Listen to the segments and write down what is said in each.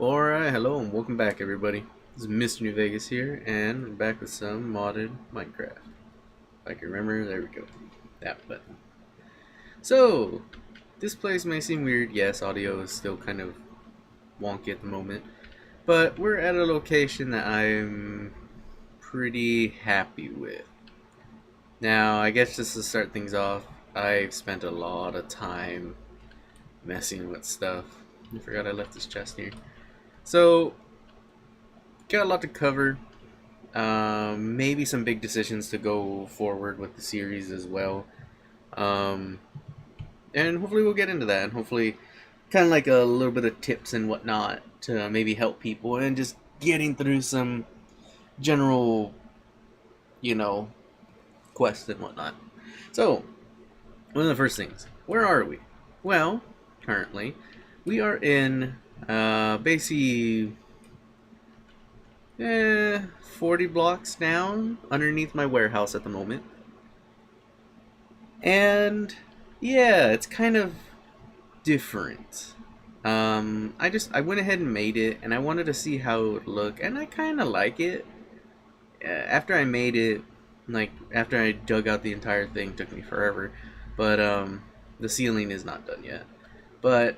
Alright, hello and welcome back everybody. This is Mr. New Vegas here, and I'm back with some modded Minecraft. If I can remember, there we go. That button. So, this place may seem weird. Yes, audio is still kind of wonky at the moment. But we're at a location that I'm pretty happy with. Now, I guess just to start things off, I've spent a lot of time messing with stuff. I forgot I left this chest here. So, got a lot to cover. Maybe some big decisions to go forward with the series as well. Um, and hopefully we'll get into that. And hopefully, kind of like a little bit of tips and whatnot to maybe help people and just getting through some general, quests and whatnot. So, one of the first things, where are we? Well, currently, we are in basically 40 blocks down underneath my warehouse at the moment. And yeah, it's kind of different. I went ahead and made it, and I wanted to see how it would look, and I kind of like it. After I made it, like after I dug out the entire thing, took me forever. But the ceiling is not done yet. But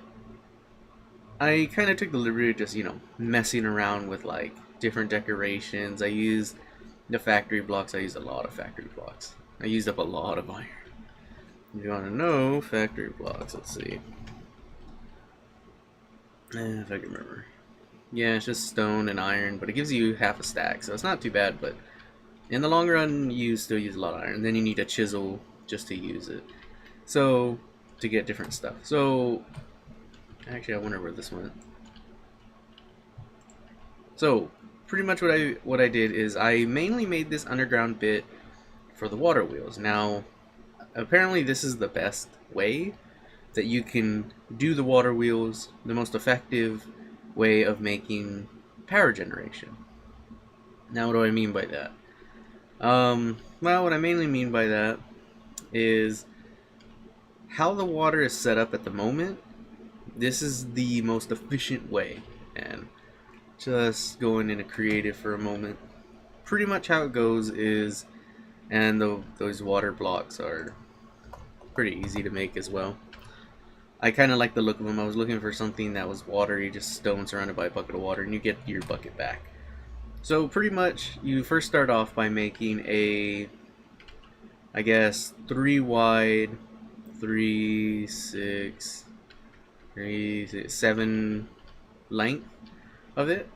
I kind of took the liberty of just, messing around with like different decorations. I used the factory blocks. I used a lot of factory blocks. I used up a lot of iron. If you want to know factory blocks, let's see. If I can remember. Yeah, it's just stone and iron, but it gives you half a stack, so it's not too bad, but in the long run, you still use a lot of iron. Then you need a chisel just to use it. So, to get different stuff. So, actually, I wonder where this went. So, pretty much what I did is I mainly made this underground bit for the water wheels. Now, apparently this is the best way that you can do the water wheels, the most effective way of making power generation. Now, what do I mean by that? Well, what I mainly mean by that is how the water is set up at the moment. This is the most efficient way, and just going into creative for a moment. Pretty much how it goes is, and those water blocks are pretty easy to make as well. I kind of like the look of them. I was looking for something that was watery, just stone surrounded by a bucket of water, and you get your bucket back. So pretty much, you first start off by making a, I guess, 3 wide, 3, 6, 7 length of it,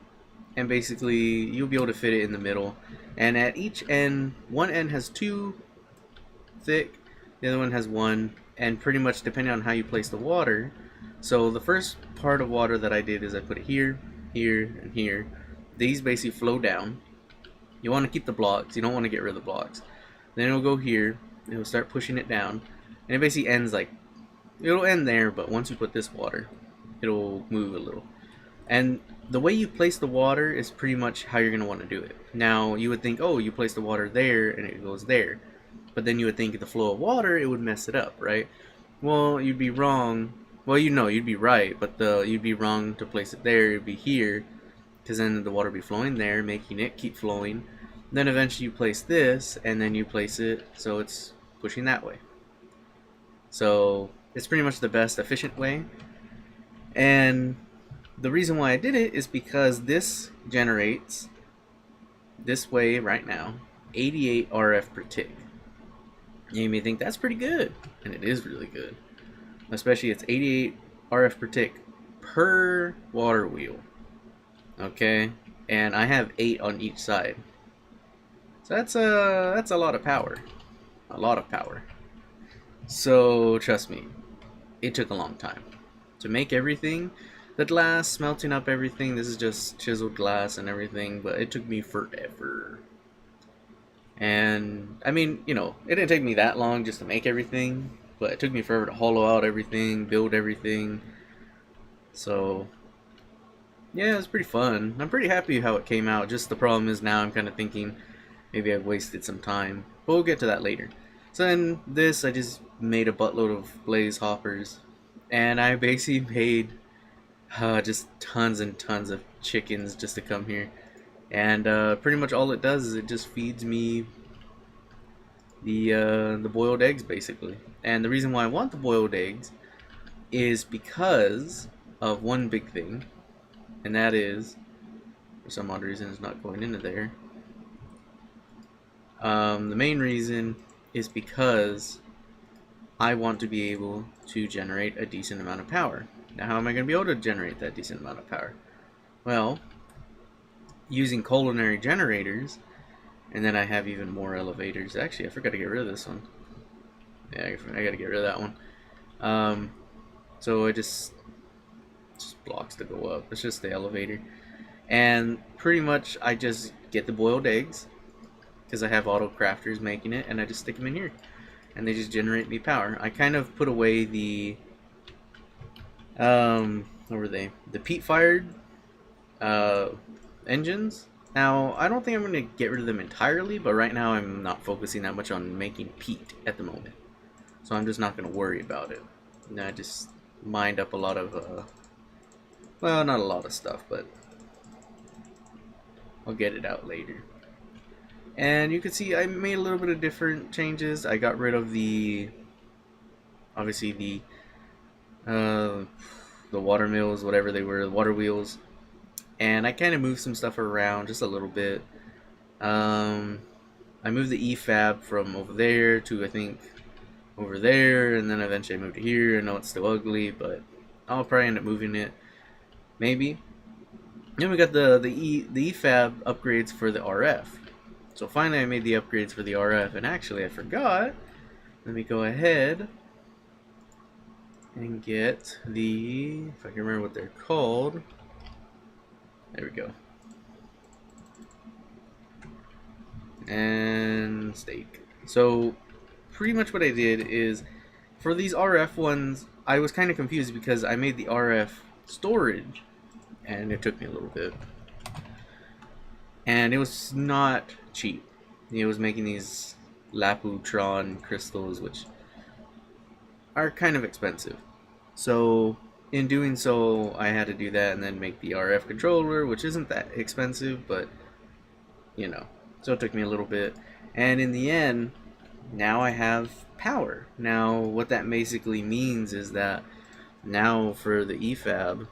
and basically you'll be able to fit it in the middle. And at each end, one end has 2 thick, the other one has 1, and pretty much depending on how you place the water. So the first part of water that I did is I put it here, here, and here. These basically flow down. You want to keep the blocks, you don't want to get rid of the blocks. Then it'll go here, it'll start pushing it down, and it basically ends like, it'll end there, but once you put this water, it'll move a little. And the way you place the water is pretty much how you're going to want to do it. Now, you would think, oh, you place the water there and it goes there. But then you would think the flow of water, it would mess it up, right? Well, you'd be wrong. Well, you'd be right, but you'd be wrong to place it there. It'd be here, because then the water would be flowing there, making it keep flowing. Then eventually you place this, and then you place it so it's pushing that way. So it's pretty much the best efficient way. And the reason why I did it is because this generates, this way right now, 88 RF per tick. You may think that's pretty good, and it is really good. Especially it's 88 RF per tick per water wheel. Okay, and I have 8 on each side. So that's a lot of power. A lot of power. So trust me, it took a long time to make everything. The glass, smelting up everything, this is just chiseled glass and everything, but it took me forever. And, I mean, it didn't take me that long just to make everything, but it took me forever to hollow out everything, build everything. So, yeah, it's pretty fun. I'm pretty happy how it came out. Just the problem is now I'm kind of thinking maybe I've wasted some time. But we'll get to that later. So then this, I just made a buttload of blaze hoppers. And I basically made Just tons and tons of chickens just to come here. And pretty much all it does is it just feeds me the boiled eggs, basically. And the reason why I want the boiled eggs is because of one big thing, and that is, for some odd reason, it's not going into there. The main reason is because I want to be able to generate a decent amount of power. Now, how am I going to be able to generate that decent amount of power? Well, using culinary generators, and then I have even more elevators. Actually, I forgot to get rid of this one. Yeah, I got to get rid of that one. So it just blocks to go up. It's just the elevator. And pretty much I just get the boiled eggs, because I have auto crafters making it, and I just stick them in here. And they just generate me power. I kind of put away the, what were they? The peat-fired engines. Now, I don't think I'm going to get rid of them entirely, but right now I'm not focusing that much on making peat at the moment. So I'm just not going to worry about it. And I just mined up a lot of, well, not a lot of stuff, but I'll get it out later. And you can see I made a little bit of different changes. I got rid of the, obviously the water mills, whatever they were, the water wheels. And I kind of moved some stuff around just a little bit. I moved the EFAB from over there to, I think, over there, and then eventually I moved it here. I know it's still ugly, but I'll probably end up moving it, maybe. Then we got the EFAB upgrades for the RF. So finally I made the upgrades for the RF, and actually I forgot. Let me go ahead and get the, if I can remember what they're called. There we go. And steak. So pretty much what I did is, for these RF ones, I was kind of confused because I made the RF storage, and it took me a little bit. And it was not cheap. It was making these Laputron crystals, which are kind of expensive. So in doing so, I had to do that and then make the RF controller, which isn't that expensive, but you know, so it took me a little bit. And in the end, now I have power. Now what that basically means is that now for the EFAB,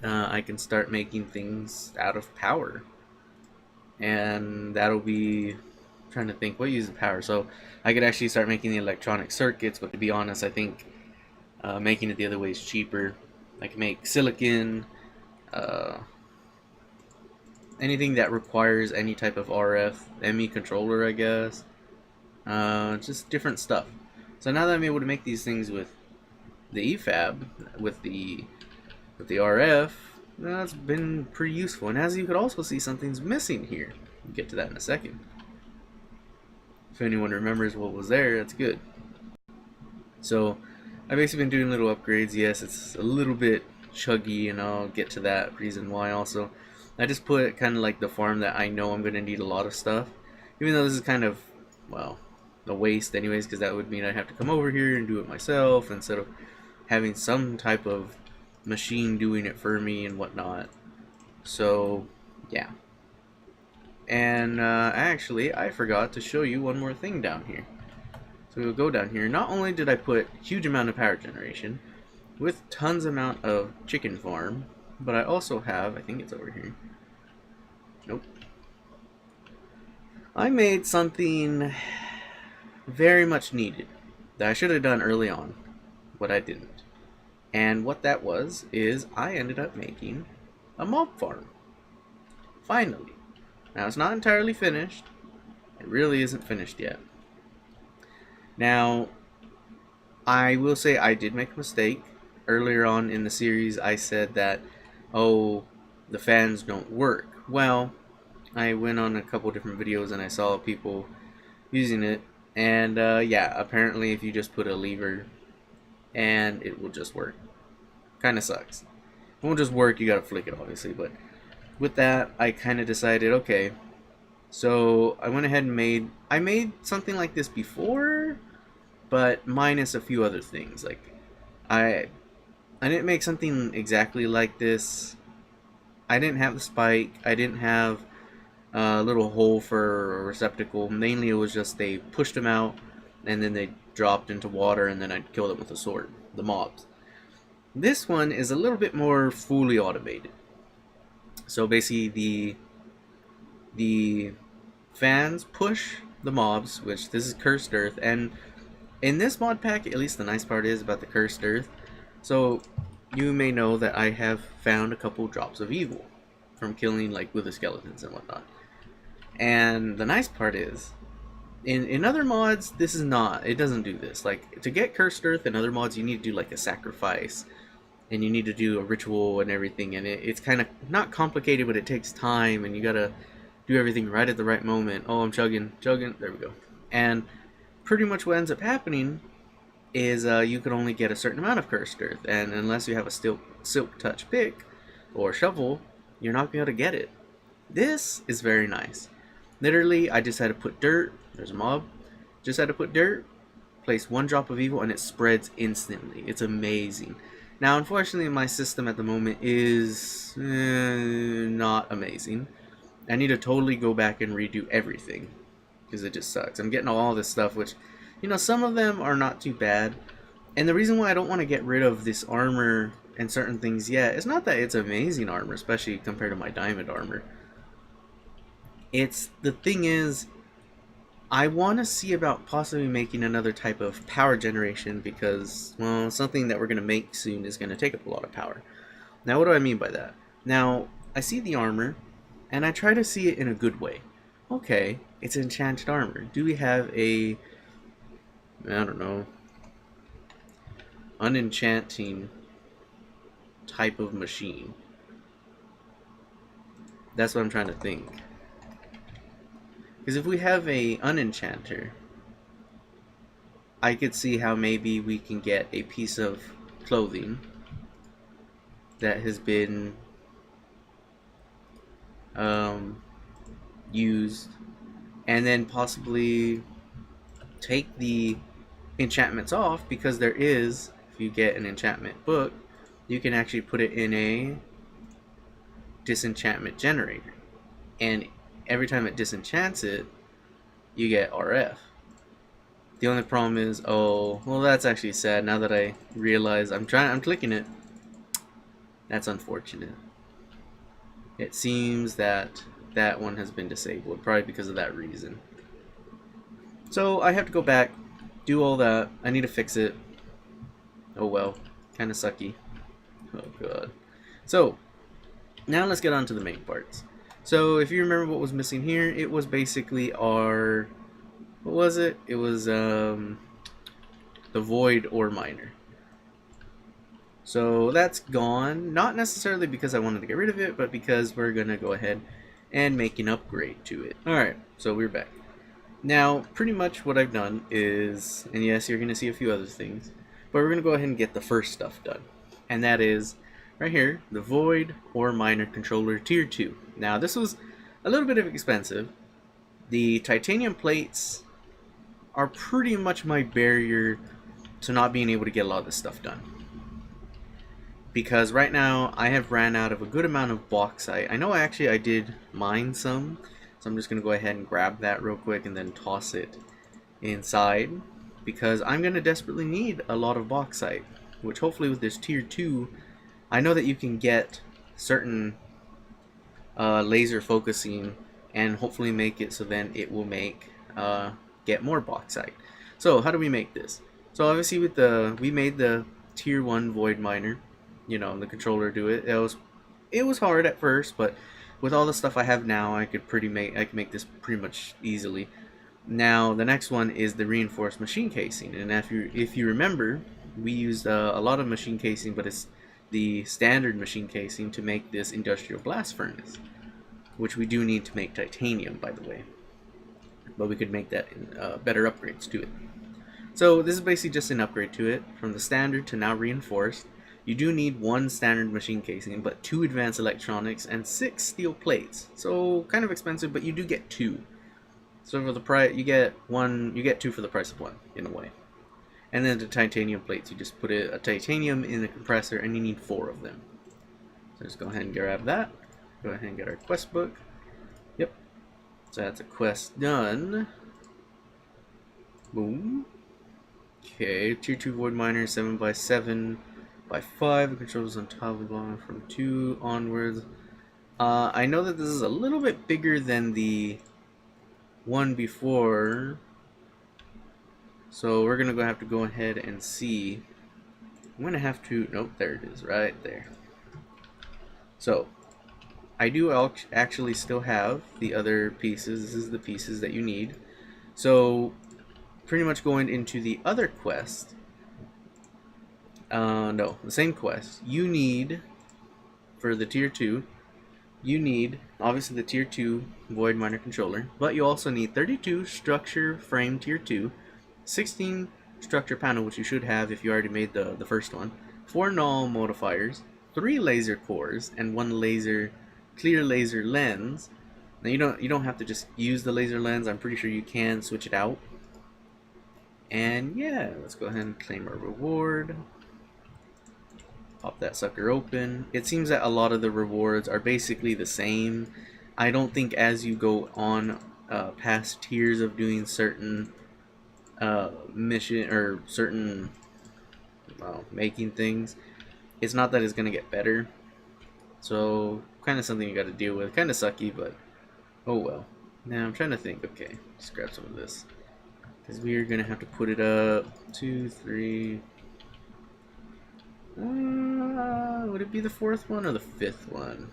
I can start making things out of power, and that'll be, I'm trying to think what uses power. So I could actually start making the electronic circuits, but to be honest, I think making it the other way is cheaper. I can make silicon, anything that requires any type of RF, ME controller, I guess, just different stuff. So now that I'm able to make these things with the EFAB, with the RF, that's been pretty useful. And as you could also see, something's missing here. We'll get to that in a second. If anyone remembers what was there, that's good. So I've basically been doing little upgrades. Yes, it's a little bit chuggy, and I'll get to that reason why also. I just put kind of like the farm that I know I'm going to need a lot of stuff. Even though this is kind of, well, a waste anyways, because that would mean I'd have to come over here and do it myself instead of having some type of machine doing it for me and whatnot. So yeah. And actually I forgot to show you one more thing down here. So we'll go down here. Not only did I put huge amount of power generation with tons amount of chicken farm, but I also have, I think it's over here. Nope. I made something very much needed that I should have done early on, but I didn't. And what that was is I ended up making a mob farm. Finally. Now it's not entirely finished. It really isn't finished yet. Now, I will say I did make a mistake. Earlier on in the series I said that, oh, the fans don't work. Well, I went on a couple different videos and I saw people using it. And yeah, apparently if you just put a lever and it will just work. Kind of sucks. It won't just work, you gotta flick it obviously, but with that I kind of decided, okay, so I went ahead and made something like this before, but minus a few other things. Like I I didn't make something exactly like this. I didn't have the spike. I didn't have a little hole for a receptacle. Mainly it was just they pushed them out and then they dropped into water and then I'd kill them with a sword, the mobs. This one is a little bit more fully automated. So basically the fans push the mobs, which this is Cursed Earth, and in this mod pack, at least the nice part is about the Cursed Earth. So you may know that I have found a couple drops of evil from killing like wither skeletons and whatnot. And the nice part is, in other mods, this is not, it doesn't do this. Like, to get Cursed Earth in other mods, you need to do like a sacrifice, and you need to do a ritual and everything, and it's kind of not complicated, but it takes time, and you gotta do everything right at the right moment. Oh, I'm chugging, there we go. And pretty much what ends up happening is you can only get a certain amount of Cursed Earth, and unless you have a Silk Touch pick or shovel, you're not going to be able to get it. This is very nice. Literally, I just had to put dirt, there's a mob, just had to put dirt, place 1 drop of evil, and it spreads instantly. It's amazing. Now, unfortunately, my system at the moment is not amazing. I need to totally go back and redo everything, because it just sucks. I'm getting all this stuff, which, you know, some of them are not too bad. And the reason why I don't want to get rid of this armor and certain things yet, it's not that it's amazing armor, especially compared to my diamond armor. It's, the thing is, I want to see about possibly making another type of power generation because, well, something that we're going to make soon is going to take up a lot of power. Now, what do I mean by that? Now, I see the armor, and I try to see it in a good way. Okay, it's enchanted armor. Do we have a, I don't know, unenchanting type of machine? That's what I'm trying to think. Because if we have a unenchanter, I could see how maybe we can get a piece of clothing that has been used, and then possibly take the enchantments off, because there is, if you get an enchantment book, you can actually put it in a disenchantment generator, and every time it disenchants it, you get RF. The only problem is, oh, well, that's actually sad. Now that I realize I'm clicking it. That's unfortunate. It seems that that one has been disabled, probably because of that reason. So I have to go back, do all that. I need to fix it. Oh well, kind of sucky. Oh god. So now let's get on to the main parts. So if you remember what was missing here, it was basically our, what was it? It was the void ore miner. So that's gone, not necessarily because I wanted to get rid of it, but because we're gonna go ahead and make an upgrade to it. Alright, so we're back. Now, pretty much what I've done is, and yes, you're gonna see a few other things, but we're gonna go ahead and get the first stuff done. And that is right here, the Void Ore Miner Controller Tier 2. Now, this was a little bit expensive. The titanium plates are pretty much my barrier to not being able to get a lot of this stuff done. Because right now, I have ran out of a good amount of bauxite. I know I did mine some, so I'm just going to go ahead and grab that real quick and then toss it inside. Because I'm going to desperately need a lot of bauxite, which hopefully with this Tier 2, I know that you can get certain laser focusing and hopefully make it so then it will make get more bauxite. So how do we make this? So obviously with we made the Tier 1 Void Miner, you know, the controller do it. It was hard at first, but with all the stuff I have now, I could make this pretty much easily. Now the next one is the reinforced machine casing, and if you remember, we used a lot of machine casing, but it's the standard machine casing to make this industrial blast furnace, which we do need to make titanium, by the way, but we could make that in better upgrades to it. So this is basically just an upgrade to it from the standard to now reinforced. You do need 1 standard machine casing, but 2 advanced electronics and 6 steel plates. So kind of expensive, but you do get 2. So for the price, you get 2 for the price of 1 in a way. And then the titanium plates, you just put a titanium in the compressor, and you need 4 of them. So just go ahead and grab that. Go ahead and get our quest book. Yep. So that's a quest done. Boom. Okay, tier 2 void miner, 7x7 by 5. The controls on top of the from 2 onwards. I know that this is a little bit bigger than the one before, so we're gonna have to go ahead and see. I'm gonna have to, nope, there it is, right there. So I do actually still have the other pieces. This is the pieces that you need. So pretty much going into the other quest, no, the same quest, you need, for the tier 2, you need obviously the tier 2 void miner controller, but you also need 32 structure frame tier 2, 16 structure panel, which you should have if you already made the first one, 4 null modifiers, 3 laser cores, and 1 clear laser lens. Now you don't have to just use the laser lens. I'm pretty sure you can switch it out. And yeah, let's go ahead and claim our reward. Pop that sucker open. It seems that a lot of the rewards are basically the same. I don't think as you go on past tiers of doing certain mission or certain making things, it's not that it's gonna get better. So kind of something you got to deal with. Kind of sucky, but oh well. Now I'm trying to think. Okay, let's grab some of this because we are gonna have to put it up. 2, 3. Would it be the 4th one or the 5th one?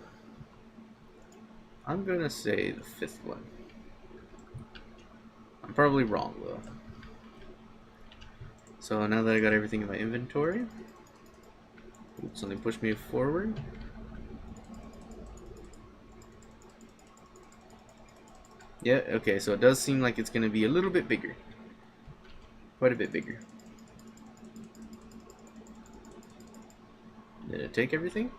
I'm gonna say the 5th one. I'm probably wrong though. So now that I got everything in my inventory, oops, something pushed me forward. Yeah, okay, so it does seem like it's gonna be a little bit bigger. Quite a bit bigger. Did it take everything?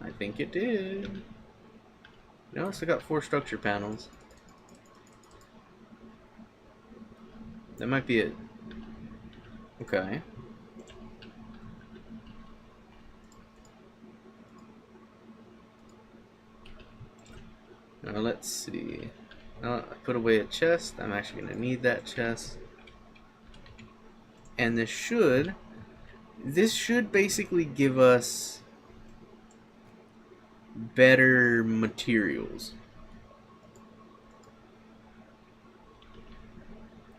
I think it did. No, so I got 4 structure panels. That might be it. Okay. Now let's see. I put away a chest. I'm actually going to need that chest. And this should basically give us better materials.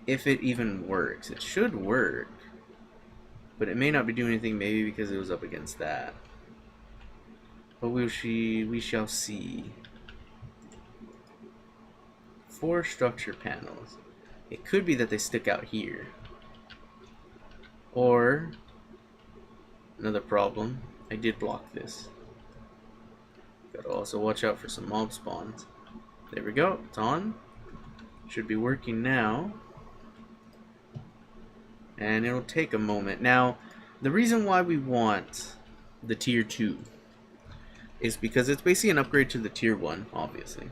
If it even works. It should work. But it may not be doing anything, maybe because it was up against that. But we shall see. 4 structure panels. It could be that they stick out here. Or another problem, I did block this. Gotta also watch out for some mob spawns. There we go, it's on. Should be working now. And it'll take a moment. Now, the reason why we want the tier 2 is because it's basically an upgrade to the tier 1, obviously.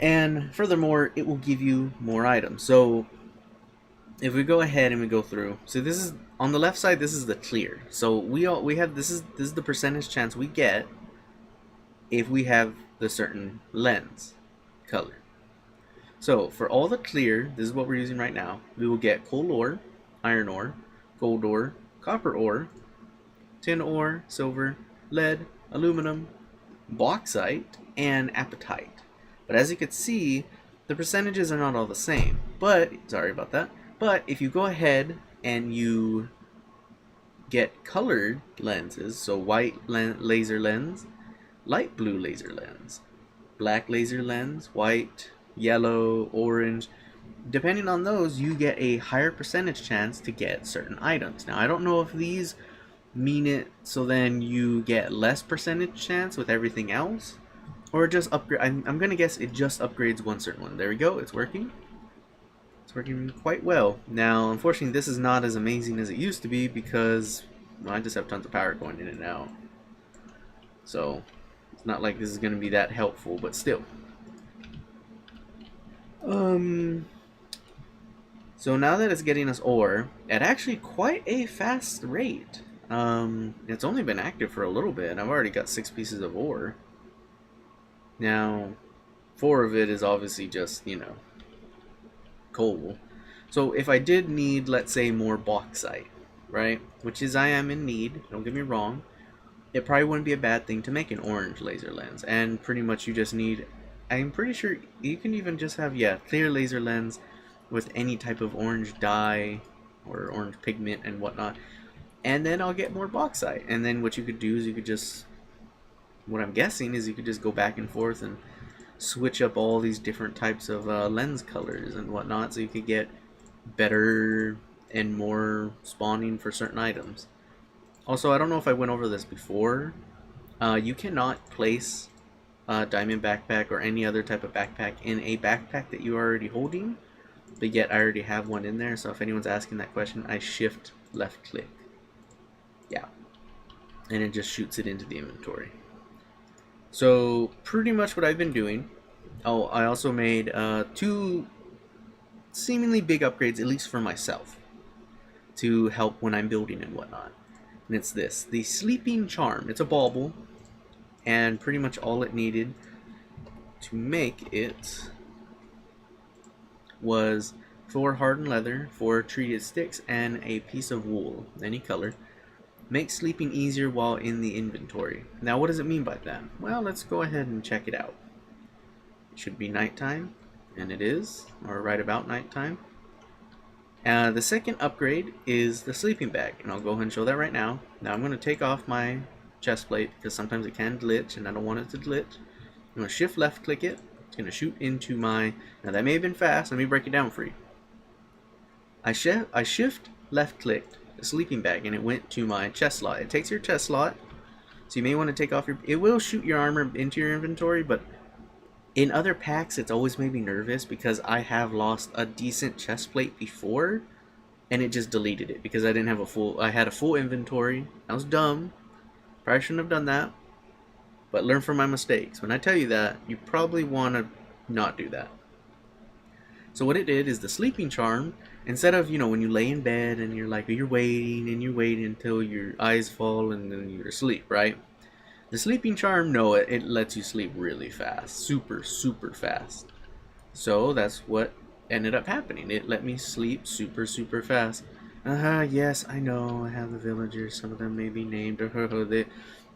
And furthermore, it will give you more items. So if we go ahead and we go through, so this is on the left side, this is the clear. So we have this is the percentage chance we get if we have the certain lens color. So for all the clear, this is what we're using right now. We will get coal ore, iron ore, gold ore, copper ore, tin ore, silver, lead, aluminum, bauxite, and apatite. But as you can see, the percentages are not all the same. But, sorry about that. But if you go ahead and you get colored lenses, so white laser lens, light blue laser lens, black laser lens, white, yellow, orange, depending on those, you get a higher percentage chance to get certain items. Now, I don't know if these mean it so then you get less percentage chance with everything else, or just upgrade. I'm gonna guess it just upgrades one certain one. There we go, it's working. It's working quite well. Now, unfortunately, this is not as amazing as it used to be because, well, I just have tons of power going in and out. So, it's not like this is gonna be that helpful, but still. So now that it's getting us ore at actually quite a fast rate. It's only been active for a little bit, and I've already got 6 pieces of ore. Now, 4 of it is obviously just, you know, coal. So if I did need, let's say, more bauxite, right? Which is I am in need, don't get me wrong. It probably wouldn't be a bad thing to make an orange laser lens. And pretty much you just need, I'm pretty sure you can even just have, yeah, clear laser lens with any type of orange dye or orange pigment and whatnot. And then I'll get more bauxite. And then what you could do is you could just, what I'm guessing is you could just go back and forth and switch up all these different types of lens colors and whatnot, so you could get better and more spawning for certain items. Also, I don't know if I went over this before. You cannot place a diamond backpack or any other type of backpack in a backpack that you're already holding, but yet I already have one in there. So if anyone's asking that question, I shift left click. Yeah, and it just shoots it into the inventory. So pretty much what I've been doing. Oh, I also made 2 seemingly big upgrades, at least for myself, to help when I'm building and whatnot. And it's this, the Sleeping Charm. It's a bauble, and pretty much all it needed to make it was 4 hardened leather, 4 treated sticks, and a piece of wool, any color. Makes sleeping easier while in the inventory. Now, what does it mean by that? Well, let's go ahead and check it out. It should be nighttime, and it is, or right about nighttime. The second upgrade is the sleeping bag, and I'll go ahead and show that right now. Now I'm going to take off my chest plate because sometimes it can glitch, and I don't want it to glitch. I'm going to shift left click it. It's going to shoot into my, now that may have been fast, let me break it down for you. I shift left clicked the sleeping bag and it went to my chest slot. It takes your chest slot, so you may want to take off your, it will shoot your armor into your inventory, but in other packs it's always made me nervous because I have lost a decent chest plate before and it just deleted it because I didn't have a full, I had a full inventory. I was dumb, probably shouldn't have done that, but learn from my mistakes. When I tell you that, you probably want to not do that. So what it did is the sleeping charm, instead of, you know, when you lay in bed and you're like, you're waiting until your eyes fall and then you're asleep, right? The sleeping charm, no, it lets you sleep really fast, super fast. So that's what ended up happening. It let me sleep super fast. Yes, I know, I have the villagers, some of them may be named,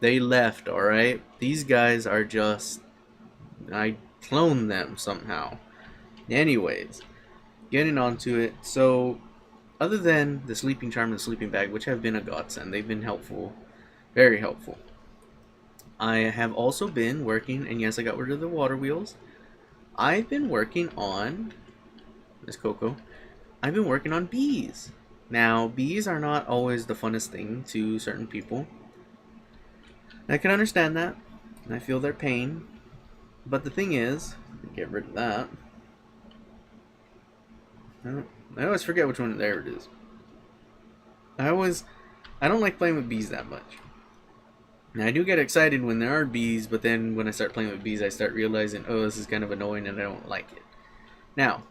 they left, alright? These guys are just, I cloned them somehow. Anyways, getting onto it, so other than the sleeping charm and the sleeping bag, which have been a godsend, they've been helpful, very helpful. I have also been working, and yes, I got rid of the water wheels. I've been working on, Miss Coco, I've been working on bees. Now, bees are not always the funnest thing to certain people. I can understand that, and I feel their pain, but the thing is, get rid of that. I always forget which one, there it is. I don't like playing with bees that much. Now, I do get excited when there are bees, but then when I start playing with bees, I start realizing, oh, this is kind of annoying and I don't like it. Now,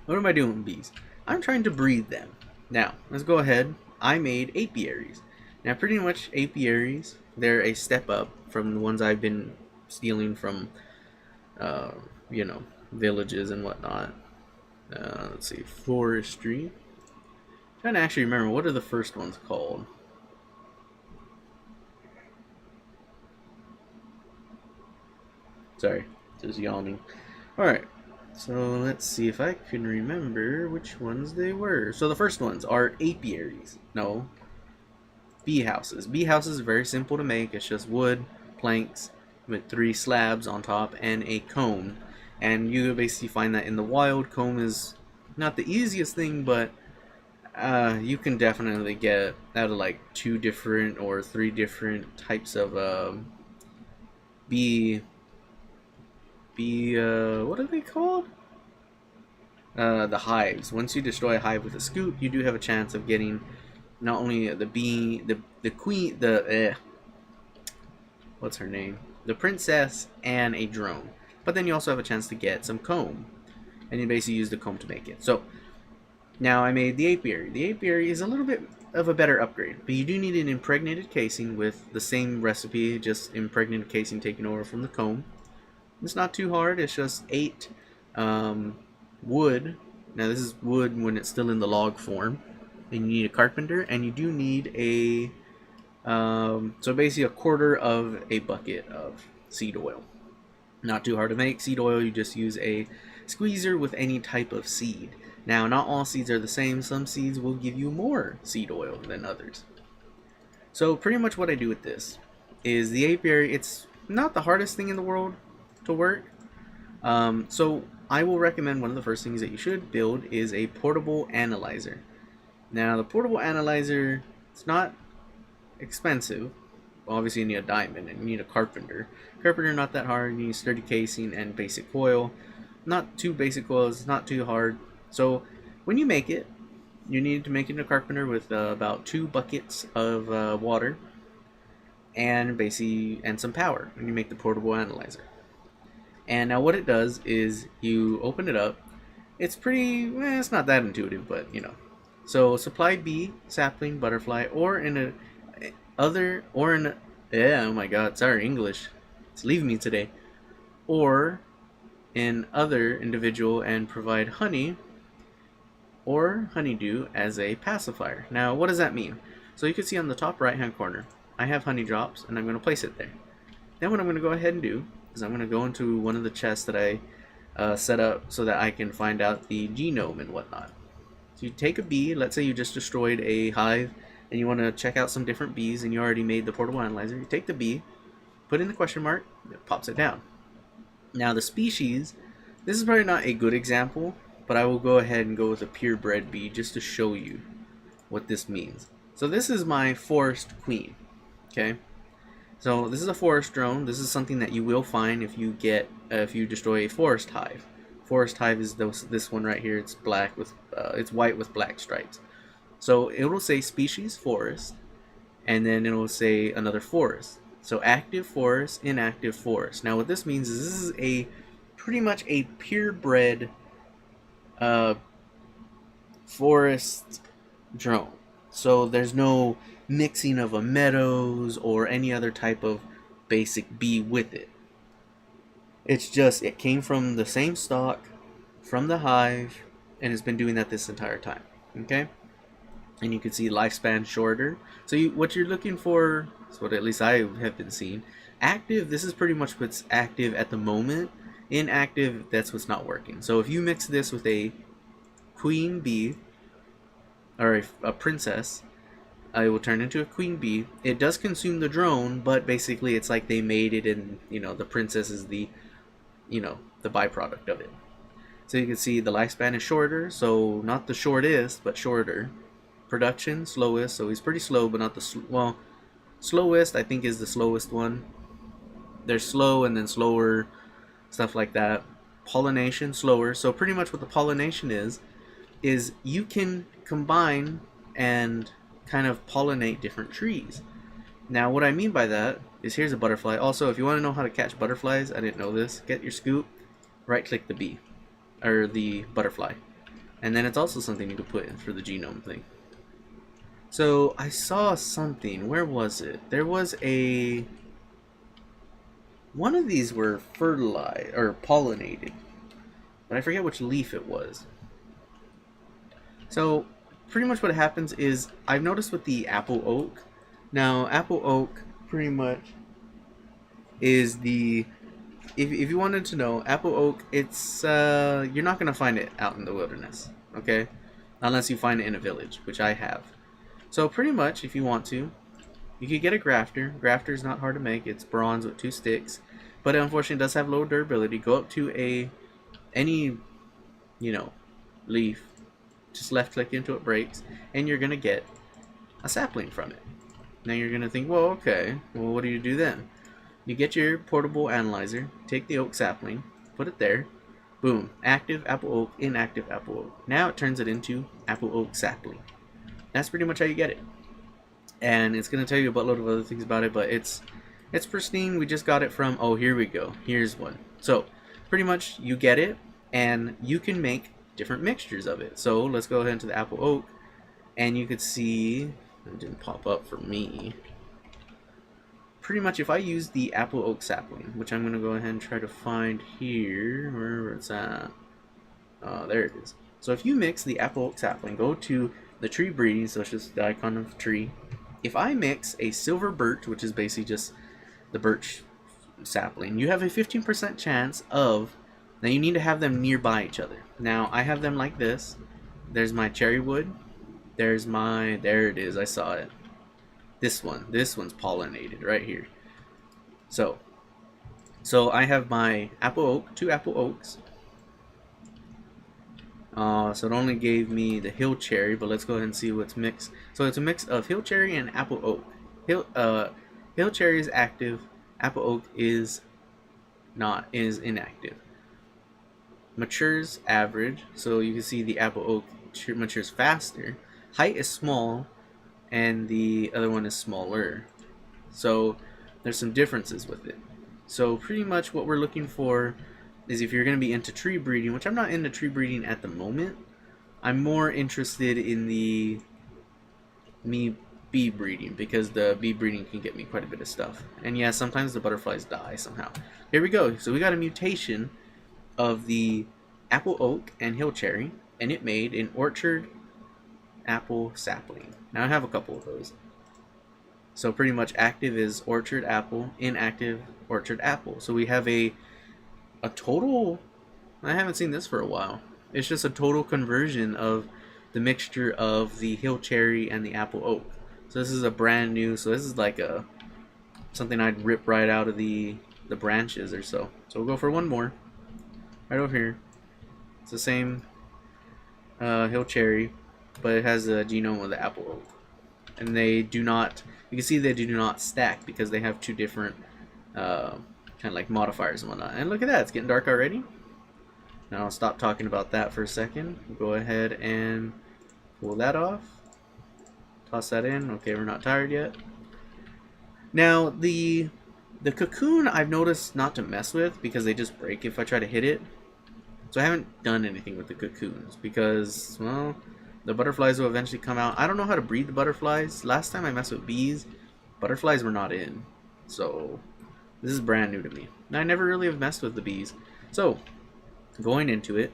what am I doing with bees? I'm trying to breed them. Now, let's go ahead. I made apiaries. Now, pretty much apiaries, they're a step up from the ones I've been stealing from, you know, villages and whatnot. Let's see, forestry. I'm trying to actually remember, what are the first ones called? Sorry, just yawning. Alright, so let's see if I can remember which ones they were. So the first ones are apiaries. No, bee houses. Bee houses are very simple to make. It's just wood, planks, with 3 slabs on top, and a comb. And you basically find that in the wild. Comb is not the easiest thing, but you can definitely get out of like 2 different or 3 different types of bee, what are they called? The hives. Once you destroy a hive with a scoop, you do have a chance of getting not only the bee, the queen, what's her name? The princess, and a drone. But then you also have a chance to get some comb. And you basically use the comb to make it. So, Now I made the apiary. The apiary is a little bit of a better upgrade, but you do need an impregnated casing with the same recipe, just impregnated casing taken over from the comb. It's not too hard, it's just 8 wood. Now this is wood when it's still in the log form. And you need a carpenter, and you do need a, so basically a quarter of a bucket of seed oil. Not too hard to make. Seed oil, you just use a squeezer with any type of seed. Now, not all seeds are the same. Some seeds will give you more seed oil than others. So pretty much what I do with this is the apiary, it's not the hardest thing in the world to work. So I will recommend one of the first things that you should build is a portable analyzer. Now the portable analyzer, it's not expensive. Obviously you need a diamond and you need a carpenter. Carpenter not that hard, you need sturdy casing and basic coil. Not too basic coils, it's not too hard. So when you make it, you need to make it in a carpenter with about 2 buckets of water and basically some power when you make the portable analyzer. And now what it does is you open it up. It's pretty, it's not that intuitive, but you know. So supply bee, sapling, butterfly, or in a other, or in a, yeah, oh my god, sorry, English, it's leaving me today. Or in other individual and provide honey or honeydew as a pacifier. Now what does that mean? So you can see on the top right hand corner, I have honey drops and I'm going to place it there. Then what I'm going to go ahead and do is I'm going to go into one of the chests that I set up so that I can find out the genome and whatnot. So you take a bee, let's say you just destroyed a hive and you want to check out some different bees and you already made the portable analyzer. You take the bee, put in the question mark, it pops it down. Now the species, this is probably not a good example, but I will go ahead and go with a purebred bee just to show you what this means. So this is my forest queen, okay? So this is a forest drone. This is something that you will find if you get if you destroy a forest hive. Forest hive is this one right here. It's black with it's white with black stripes. So it will say species forest, and then it will say another forest. So active forest, inactive forest. Now what this means is this is a pretty much a purebred forest drone. So there's no mixing of a meadows or any other type of basic bee with it. It's just, it came from the same stock, from the hive, and it's been doing that this entire time. Okay? And you can see lifespan shorter. So what you're looking for, is what at least I have been seeing. Active, this is pretty much what's active at the moment. Inactive, that's what's not working. So if you mix this with a queen bee, or a princess, it will turn into a queen bee. It does consume the drone, but basically it's like they made it and, you know, the princess is the, you know, the byproduct of it. So you can see the lifespan is shorter, so not the shortest, but shorter. Production, slowest, so he's pretty slow, but not the, slowest I think is the slowest one. There's slow and then slower, stuff like that. Pollination, slower. So pretty much what the pollination is you can combine and kind of pollinate different trees. Now what I mean by that is, here's a butterfly. Also, if you want to know how to catch butterflies, I didn't know this, get your scoop, right click the bee or the butterfly, and then it's also something you could put in for the genome thing. So I saw something, where was it? There was one of these were fertilized or pollinated, but I forget which leaf it was. So pretty much what happens is, I've noticed with the apple oak. Now apple oak pretty much is the, if you wanted to know, apple oak, it's you're not gonna find it out in the wilderness, okay, unless you find it in a village, which I have. So pretty much if you want to, you could get a grafter. Grafter is not hard to make. It's bronze with 2 sticks, but it unfortunately does have low durability. Go up to any, you know, leaf, just left click into it, breaks, and you're gonna get a sapling from it. Now you're gonna think, well, okay, well, what do you do then? You get your portable analyzer, take the oak sapling, put it there, boom, active apple oak, inactive apple oak. Now it turns it into apple oak sapling. That's pretty much how you get it. And it's gonna tell you a buttload of other things about it, but it's pristine. We just got it from, oh, here we go, here's one. So pretty much you get it, and you can make different mixtures of it. So let's go ahead into the apple oak, and you could see, it didn't pop up for me. Pretty much if I use the apple oak sapling, which I'm going to go ahead and try to find here, where it's at. There it is. So if you mix the apple oak sapling, go to the tree breeding, so it's just the icon of the tree. If I mix a silver birch, which is basically just the birch sapling, you have a 15% chance of, now you need to have them nearby each other. Now I have them like this. There's my cherry wood. There's my, there it is, I saw it. This one's pollinated right here. So I have my apple oak, 2 apple oaks. So it only gave me the hill cherry, but let's go ahead and see what's mixed. So it's a mix of hill cherry and apple oak. Hill cherry is active, apple oak is inactive. Matures average, so you can see the apple oak matures faster. Height is small, and the other one is smaller. So there's some differences with it. So pretty much what we're looking for is, if you're going to be into tree breeding, which I'm not into tree breeding at the moment, I'm more interested in the bee breeding, because the bee breeding can get me quite a bit of stuff. And yeah, sometimes the butterflies die somehow. Here we go. So we got a mutation of the apple oak and hill cherry, and it made an orchard apple sapling. Now I have a couple of those. So pretty much active is orchard apple, inactive orchard apple. So we have a total, I haven't seen this for a while. It's just a total conversion of the mixture of the hill cherry and the apple oak. So this is a brand new, so this is like something I'd rip right out of the branches or so. So we'll go for one more. Right over here. It's the same hill cherry, but it has a genome of the apple oak. And they do not, you can see they do not stack because they have 2 different kind of like modifiers and whatnot. And look at that, it's getting dark already. Now I'll stop talking about that for a second. Go ahead and pull that off. Toss that in. Okay, we're not tired yet. Now the cocoon I've noticed not to mess with, because they just break if I try to hit it. So I haven't done anything with the cocoons because, well, the butterflies will eventually come out. I don't know how to breed the butterflies. Last time I messed with bees, butterflies were not in. So this is brand new to me. I never really have messed with the bees. So going into it,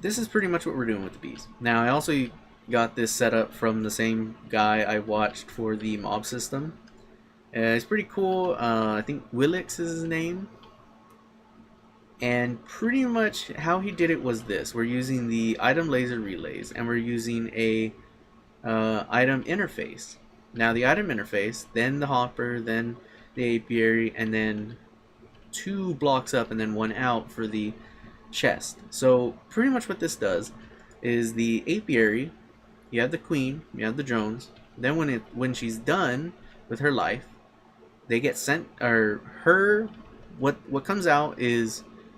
this is pretty much what we're doing with the bees. Now I also got this set up from the same guy I watched for the mob system. It's pretty cool. I think Willix is his name. And pretty much how he did it was this. We're using the item laser relays, and we're using a item interface. Now the item interface, then the hopper, then the apiary, and then 2 blocks up and then 1 out for the chest. So pretty much what this does is the apiary, you have the queen, you have the drones. Then when she's done with her life, they get sent, or her, what comes out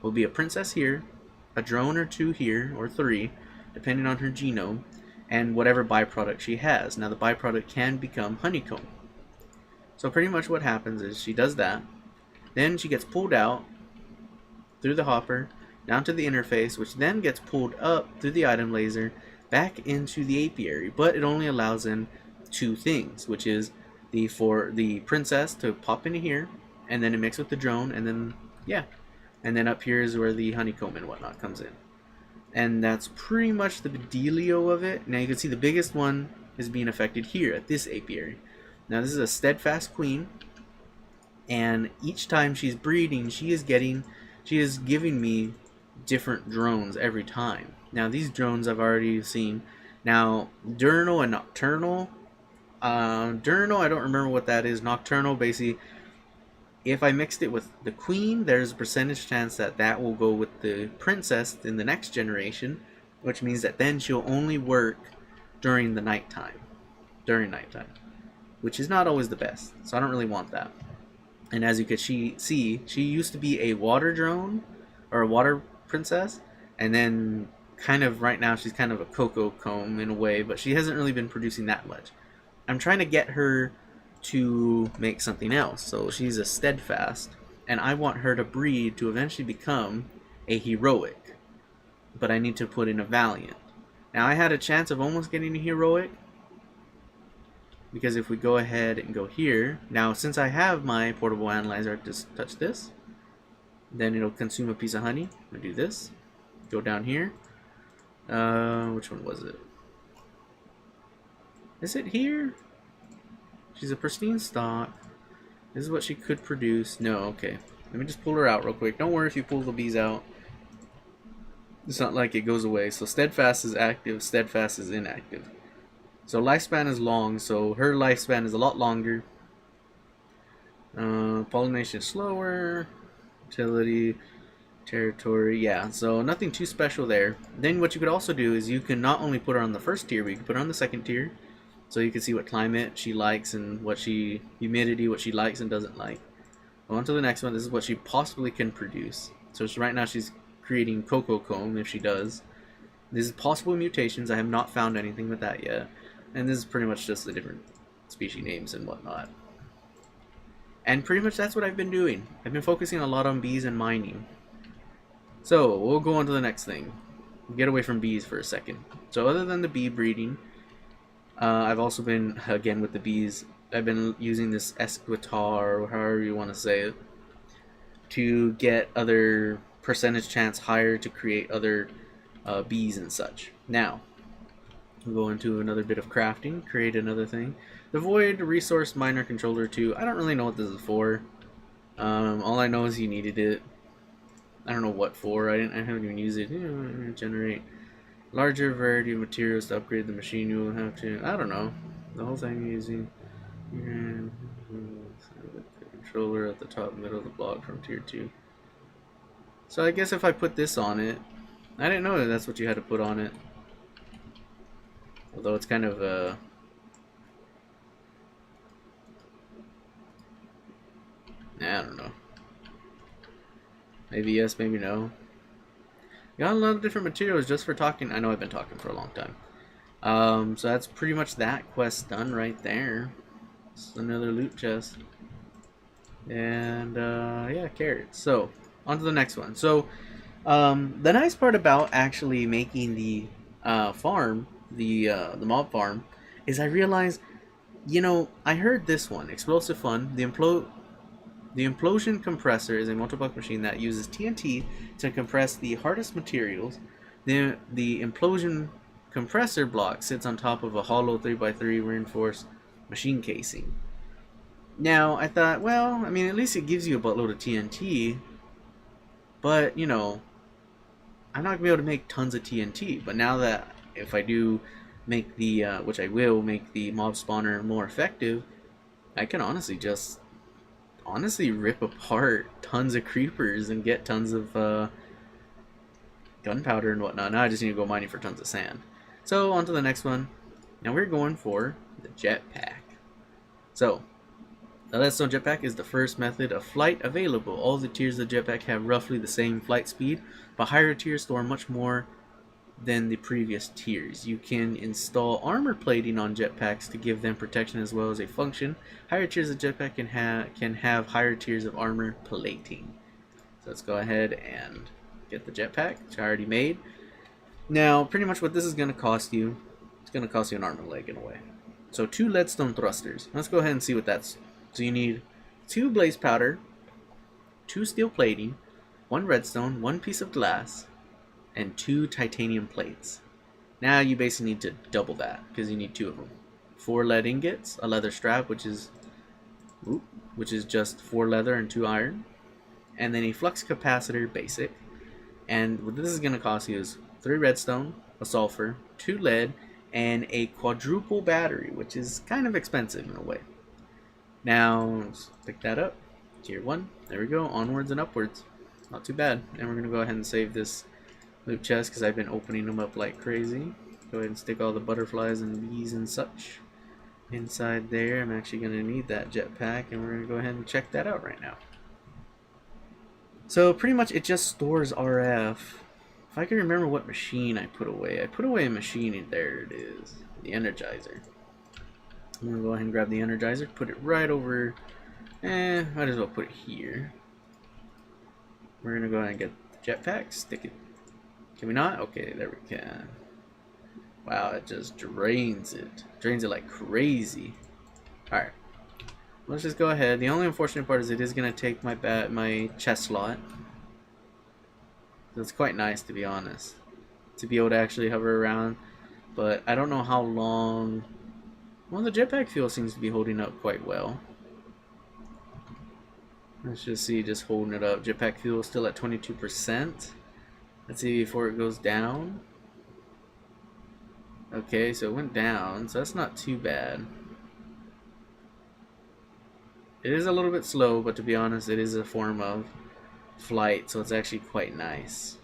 will be a princess here, a drone or 2 here, or 3, depending on her genome, and whatever byproduct she has. Now the byproduct can become honeycomb. So pretty much what happens is she does that, then she gets pulled out through the hopper, down to the interface, which then gets pulled up through the item laser, back into the apiary, but it only allows in 2 things, which is for the princess to pop into here, and then it mix with the drone, and then, yeah. And then up here is where the honeycomb and whatnot comes in. And that's pretty much the dealio of it. Now you can see the biggest one is being affected here at this apiary. Now this is a steadfast queen, and each time she's breeding, she is giving me different drones every time. Now these drones I've already seen. Now diurnal and nocturnal. Diurnal, I don't remember what that is. Nocturnal, basically, if I mixed it with the queen, there's a percentage chance that will go with the princess in the next generation, which means that then she'll only work during the nighttime. Which is not always the best, so I don't really want that. And as you can see, she used to be a water drone, or a water princess, and then kind of right now she's kind of a cocoa comb in a way, but she hasn't really been producing that much. I'm trying to get her to make something else. So she's a steadfast, and I want her to breed to eventually become a heroic. but I need to put in a Valiant. Now I had a chance of almost getting a Heroic, because if we go ahead and go here, now since I have my portable analyzer, I just touch this, then it'll consume a piece of honey. I'm gonna do this, go down here. Which one was it? Is it here? She's a pristine stock. This is what she could produce. No, okay. Let me just pull her out real quick. Don't worry if you pull the bees out. It's not like it goes away. So steadfast is active, steadfast is inactive. So lifespan is long, so her lifespan is a lot longer. Pollination slower. Utility, territory, yeah. So nothing too special there. Then what you could also do is you can not only put her on the first tier, but you can put her on the second tier. So you can see what climate she likes and what humidity, what she likes and doesn't like. On to the next one. This is what she possibly can produce. So right now she's creating cocoa comb if she does. This is possible mutations. I have not found anything with that yet. And this is pretty much just the different species names and whatnot. And pretty much that's what I've been doing. I've been focusing a lot on bees and mining. So we'll go on to the next thing. Get away from bees for a second. So other than the bee breeding, I've also been, again with the bees, I've been using this esquitar, or however you want to say it, to get other percentage chance higher to create other bees and such. Now, we'll go into another bit of crafting, create another thing. The Void Resource Miner Controller 2, I don't really know what this is for. All I know is you needed it. I don't know what for, I haven't even used it. Generate larger variety of materials to upgrade the machine. You will have to, I don't know, the whole thing using the controller at the top middle of the block from tier 2. So I guess if I put this on it, I didn't know that that's what you had to put on it. Although it's kind of I don't know. Maybe yes, maybe no. Got a lot of different materials just for talking. I know I've been talking for a long time. So that's pretty much that quest done right there. It's another loot chest. And yeah, carrots. So on to the next one. So the nice part about actually making the farm, the mob farm, is I realized, you know, I heard this one, Explosive Fun, the implosion compressor is a multi-block machine that uses TNT to compress the hardest materials. The implosion compressor block sits on top of a hollow 3x3 reinforced machine casing. Now, I thought, well, I mean, at least it gives you a buttload of TNT, but, you know, I'm not going to be able to make tons of TNT. But now that if I do make the, which I will, make the mob spawner more effective, I can honestly rip apart tons of creepers and get tons of gunpowder and whatnot. Now I just need to go mining for tons of sand. So on to the next one. Now we're going for the jetpack. So the Leadstone jetpack is the first method of flight available. All the tiers of the jetpack have roughly the same flight speed, but higher tiers store much more than the previous tiers. You can install armor plating on jetpacks to give them protection as well as a function. Higher tiers of jetpack can have higher tiers of armor plating. So let's go ahead and get the jetpack, which I already made. Now, pretty much what this is going to cost you, it's going to cost you an armor leg in a way. So 2 leadstone thrusters. Let's go ahead and see what that's. So you need 2 blaze powder, 2 steel plating, 1 redstone, 1 piece of glass, and 2 titanium plates. Now you basically need to double that because you need 2 of them. 4 lead ingots, a leather strap, which is just 4 leather and 2 iron, and then a flux capacitor basic. And what this is going to cost you is 3 redstone, a sulfur, 2 lead, and a quadruple battery, which is kind of expensive in a way. Now let's pick that up. Tier 1. There we go. Onwards and upwards. Not too bad. And we're going to go ahead and save this loot chest because I've been opening them up like crazy. Go ahead and stick all the butterflies and bees and such inside there. I'm actually going to need that jetpack, and we're going to go ahead and check that out right now. So pretty much it just stores RF. If I can remember what machine I put away. I put away a machine, and there it is. The Energizer. I'm going to go ahead and grab the Energizer, put it right over, might as well put it here. We're going to go ahead and get the jetpack, stick it Can we not? Okay, there we can. Wow, it just drains it. Drains it like crazy. Alright. Let's just go ahead. The only unfortunate part is it is going to take my chest slot. It's quite nice, to be honest, to be able to actually hover around. But I don't know how long... Well, the jetpack fuel seems to be holding up quite well. Let's just see, just holding it up. Jetpack fuel still at 22%. Let's see before it goes down. Okay, so it went down, so that's not too bad. It is a little bit slow, but to be honest, it is a form of flight, so it's actually quite nice.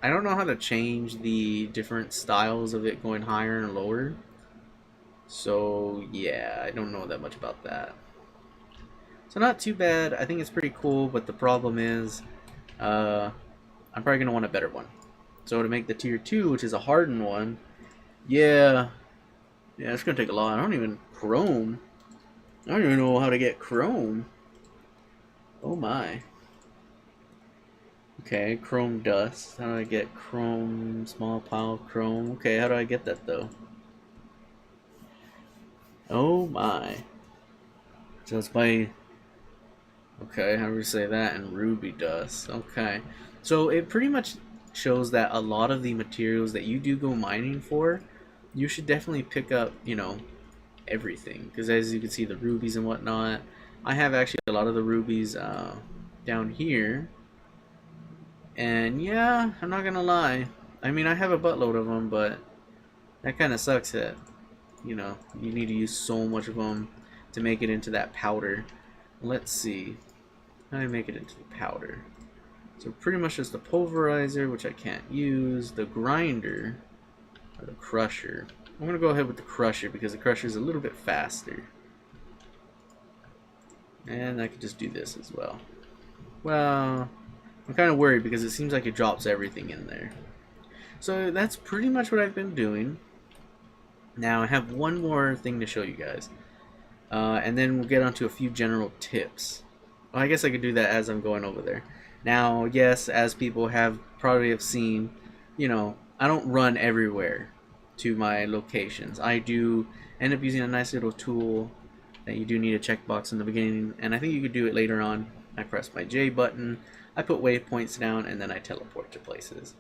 I don't know how to change the different styles of it going higher and lower. So yeah, I don't know that much about that. So not too bad. I think it's pretty cool, but the problem is I'm probably going to want a better one. So to make the tier 2, which is a hardened one, yeah, it's going to take a lot. I don't even know how to get chrome. Oh my. Okay, chrome dust. How do I get chrome? Small pile of chrome. Okay, how do I get that though? Oh my. So it's by... Okay, how do we say that? And ruby dust. Okay. So it pretty much shows that a lot of the materials that you do go mining for, you should definitely pick up, you know, everything. Because as you can see, the rubies and whatnot. I have actually a lot of the rubies down here. And yeah, I'm not gonna lie. I mean, I have a buttload of them, but that kind of sucks that, you know, you need to use so much of them to make it into that powder. Let's see. How do I make it into the powder? So pretty much just the pulverizer, which I can't use, the grinder, or the crusher. I'm gonna go ahead with the crusher because the crusher is a little bit faster. And I could just do this as well. Well, I'm kind of worried because it seems like it drops everything in there. So that's pretty much what I've been doing. Now I have one more thing to show you guys. And then we'll get onto a few general tips. Well, I guess I could do that as I'm going over there. Now, yes, as people have probably have seen, you know, I don't run everywhere to my locations. I do end up using a nice little tool that you do need a checkbox in the beginning, and I think you could do it later on. I press my J button, I put waypoints down, and then I teleport to places.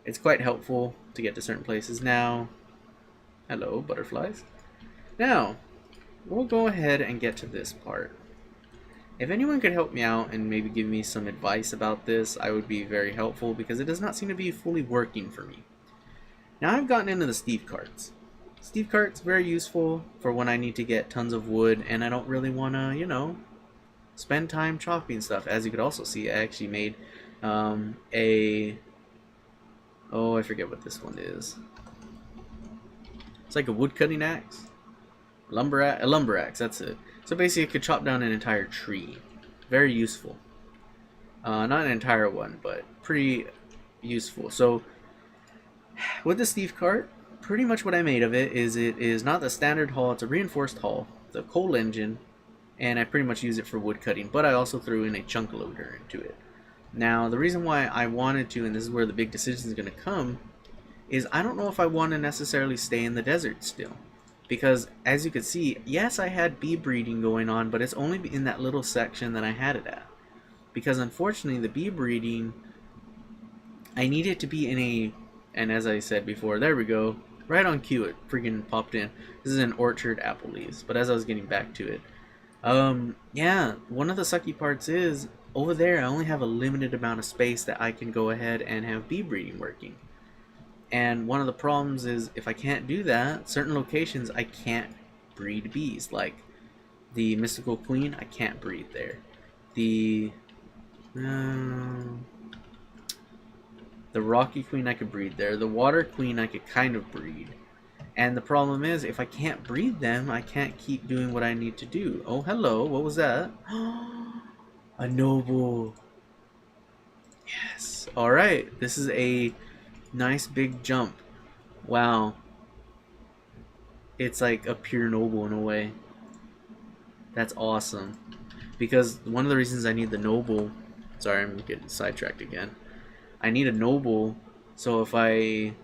It's quite helpful to get to certain places. Now, hello, butterflies. Now, we'll go ahead and get to this part. If anyone could help me out and maybe give me some advice about this, I would be very helpful because it does not seem to be fully working for me. Now I've gotten into the Steve carts. Steve carts very useful for when I need to get tons of wood and I don't really want to, you know, spend time chopping stuff. As you could also see, I actually made oh, I forget what this one is. It's like a wood cutting axe. A lumber axe, that's it. So basically it could chop down an entire tree. Very useful. Not an entire one, but pretty useful. So with the Steve cart, pretty much what I made of it is not the standard hull, it's a reinforced hull, the coal engine, and I pretty much use it for wood cutting, but I also threw in a chunk loader into it. Now the reason why I wanted to, and this is where the big decision is going to come, is I don't know if I want to necessarily stay in the desert still. Because as you can see, yes, I had bee breeding going on, but it's only in that little section that I had it at. Because unfortunately, the bee breeding, I need it to be in a, and as I said before, there we go, right on cue, it freaking popped in. This is an orchard apple leaves, but as I was getting back to it, yeah, one of the sucky parts is, over there, I only have a limited amount of space that I can go ahead and have bee breeding working. And one of the problems is if I can't do that, certain locations I can't breed bees. Like the Mystical Queen, I can't breed there. The Rocky Queen I could breed there. The Water Queen I could kind of breed. And the problem is if I can't breed them, I can't keep doing what I need to do. Oh, hello, what was that? A noble. Yes. Alright, this is a nice big jump. Wow. It's like a pure noble in a way. That's awesome. Because one of the reasons I need the noble Sorry, I'm getting sidetracked again. I need a noble, so if I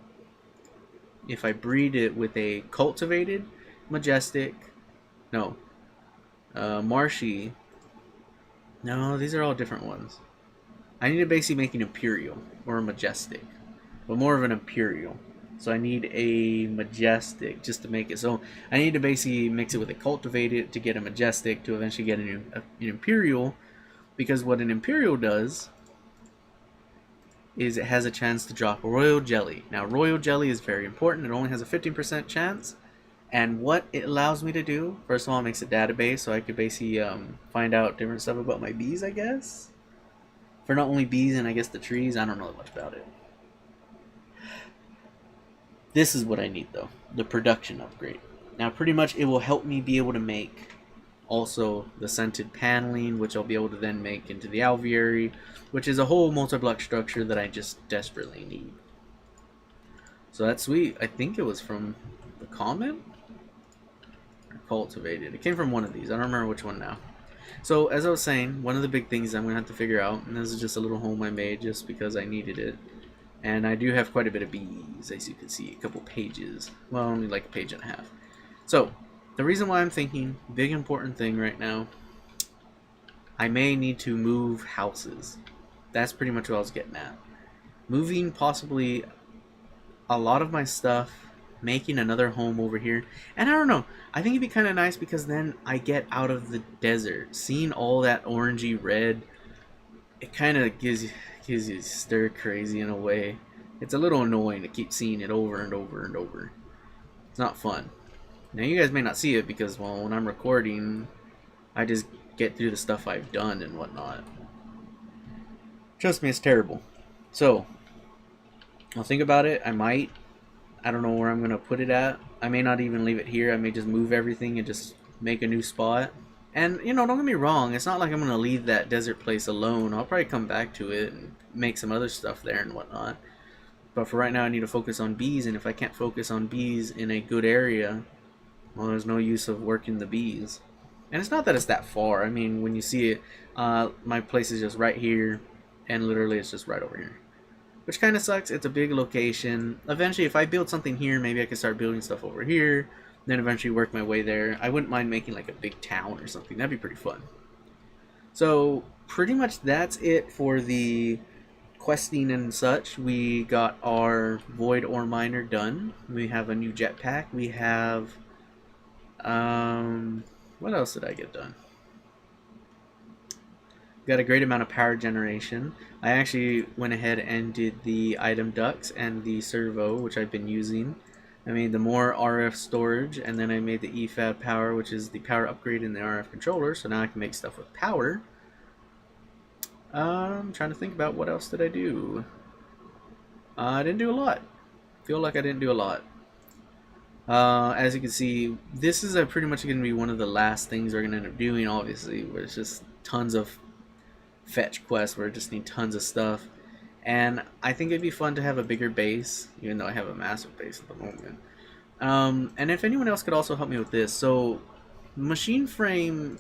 breed it with a cultivated, majestic, no, marshy. No, these are all different ones. I need to basically make an imperial or a majestic, but more of an imperial. So I need a majestic just to make it. So I need to basically mix it with a cultivated to get a majestic to eventually get an imperial, because what an imperial does is it has a chance to drop royal jelly. Now royal jelly is very important. It only has a 15% chance. And what it allows me to do, first of all, it makes a database so I could basically find out different stuff about my bees, I guess. For not only bees and I guess the trees, I don't know much about it. This is what I need though, the production upgrade. Now pretty much it will help me be able to make also the scented paneling, which I'll be able to then make into the alveary, which is a whole multi-block structure that I just desperately need. So that's sweet. I think it was from the comment or cultivated. It came from one of these. I don't remember which one now. So as I was saying, one of the big things I'm going to have to figure out, and this is just a little home I made just because I needed it, and I do have quite a bit of bees, as you can see, a couple pages. Well, only like a page and a half. So the reason why I'm thinking, big important thing right now, I may need to move houses. That's pretty much what I was getting at. Moving possibly a lot of my stuff, making another home over here. And I don't know, I think it'd be kind of nice because then I get out of the desert. Seeing all that orangey red, it kind of gives you stir crazy in a way. It's a little annoying to keep seeing it over and over and over. It's not fun. Now you guys may not see it because, well, when I'm recording, I just get through the stuff I've done and whatnot. Trust me, it's terrible. So I'll think about it. I don't know where I'm going to put it at. I may not even leave it here. I may just move everything and just make a new spot. And, you know, don't get me wrong. It's not like I'm going to leave that desert place alone. I'll probably come back to it and make some other stuff there and whatnot. But for right now, I need to focus on bees. And if I can't focus on bees in a good area, well, there's no use of working the bees. And it's not that it's that far. I mean, when you see it, my place is just right here. And literally, it's just right over here. Which kind of sucks. It's a big location. Eventually, if I build something here, maybe I could start building stuff over here. Then eventually work my way there. I wouldn't mind making like a big town or something. That'd be pretty fun. So pretty much that's it for the questing and such. We got our void ore miner done. We have a new jetpack. We have what else did I get done? Got a great amount of power generation. I actually went ahead and did the item ducts and the servo, which I've been using. I made the more RF storage, and then I made the EFAB power, which is the power upgrade in the RF controller, so now I can make stuff with power. I'm trying to think about what else did I do. I didn't do a lot. Feel like I didn't do a lot. As you can see, this is pretty much going to be one of the last things we're going to end up doing, obviously, where it's just tons of fetch quests where I just need tons of stuff. And I think it'd be fun to have a bigger base, even though I have a massive base at the moment. And if anyone else could also help me with this. So, machine frame...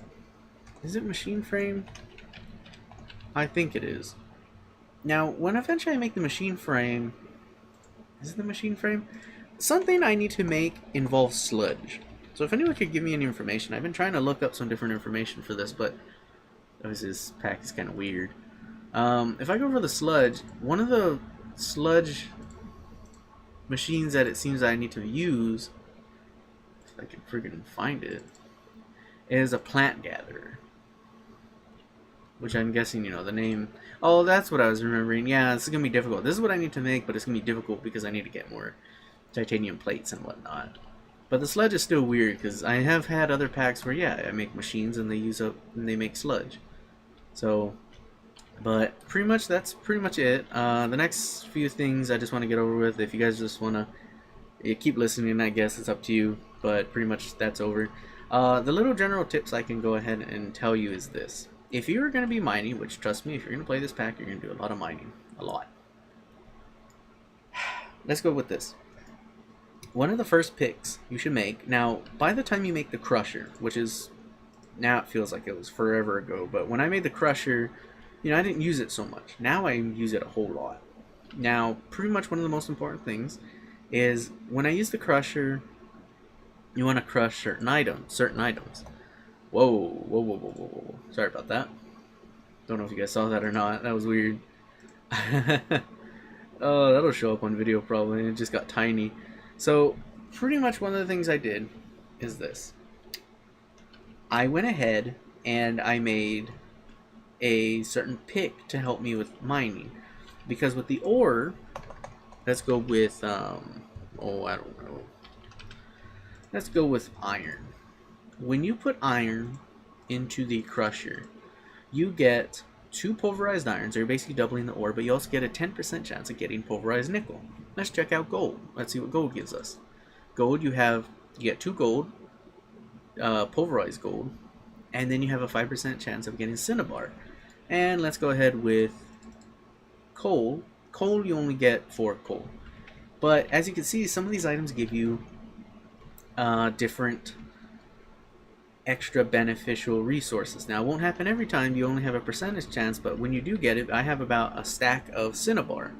Is it machine frame? I think it is. Now, when eventually I make the machine frame... Is it the machine frame? Something I need to make involves sludge. So if anyone could give me any information. I've been trying to look up some different information for this, but... Obviously this pack is kind of weird. If I go for the sludge, one of the sludge machines that it seems I need to use, if I can friggin' find it, is a plant gatherer. Which I'm guessing, you know, the name... Oh, that's what I was remembering. Yeah, this is going to be difficult. This is what I need to make, but it's going to be difficult because I need to get more titanium plates and whatnot. But the sludge is still weird because I have had other packs where, yeah, I make machines and they make sludge. So... But pretty much that's pretty much it. The next few things I just want to get over with. If you guys just want to keep listening, I guess it's up to you. But pretty much that's over. The little general tips I can go ahead and tell you is this. If you're going to be mining, which trust me, if you're going to play this pack, you're going to do a lot of mining. A lot. Let's go with this. One of the first picks you should make. Now, by the time you make the crusher, which is... Now it feels like it was forever ago. But when I made the crusher... I didn't use it so much. Now I use it a whole lot. Now, pretty much one of the most important things is when I use the crusher, you want to crush certain items. Whoa, whoa, whoa, whoa, whoa, whoa. Sorry about that. Don't know if you guys saw that or not. That was weird. Oh, that'll show up on video probably. It just got tiny. So, pretty much one of the things I did is this. I went ahead and I made a certain pick to help me with mining. Because with the ore, let's go with, oh, I don't know. Let's go with iron. When you put iron into the crusher, you get 2 pulverized irons. They're basically doubling the ore, but you also get a 10% chance of getting pulverized nickel. Let's check out gold. Let's see what gold gives us. Gold, you get 2 gold, pulverized gold, and then you have a 5% chance of getting cinnabar. And let's go ahead with coal. Coal, you only get 4 coal. But as you can see, some of these items give you different extra beneficial resources. Now, it won't happen every time. You only have a percentage chance, but when you do get it, I have about a stack of cinnabar.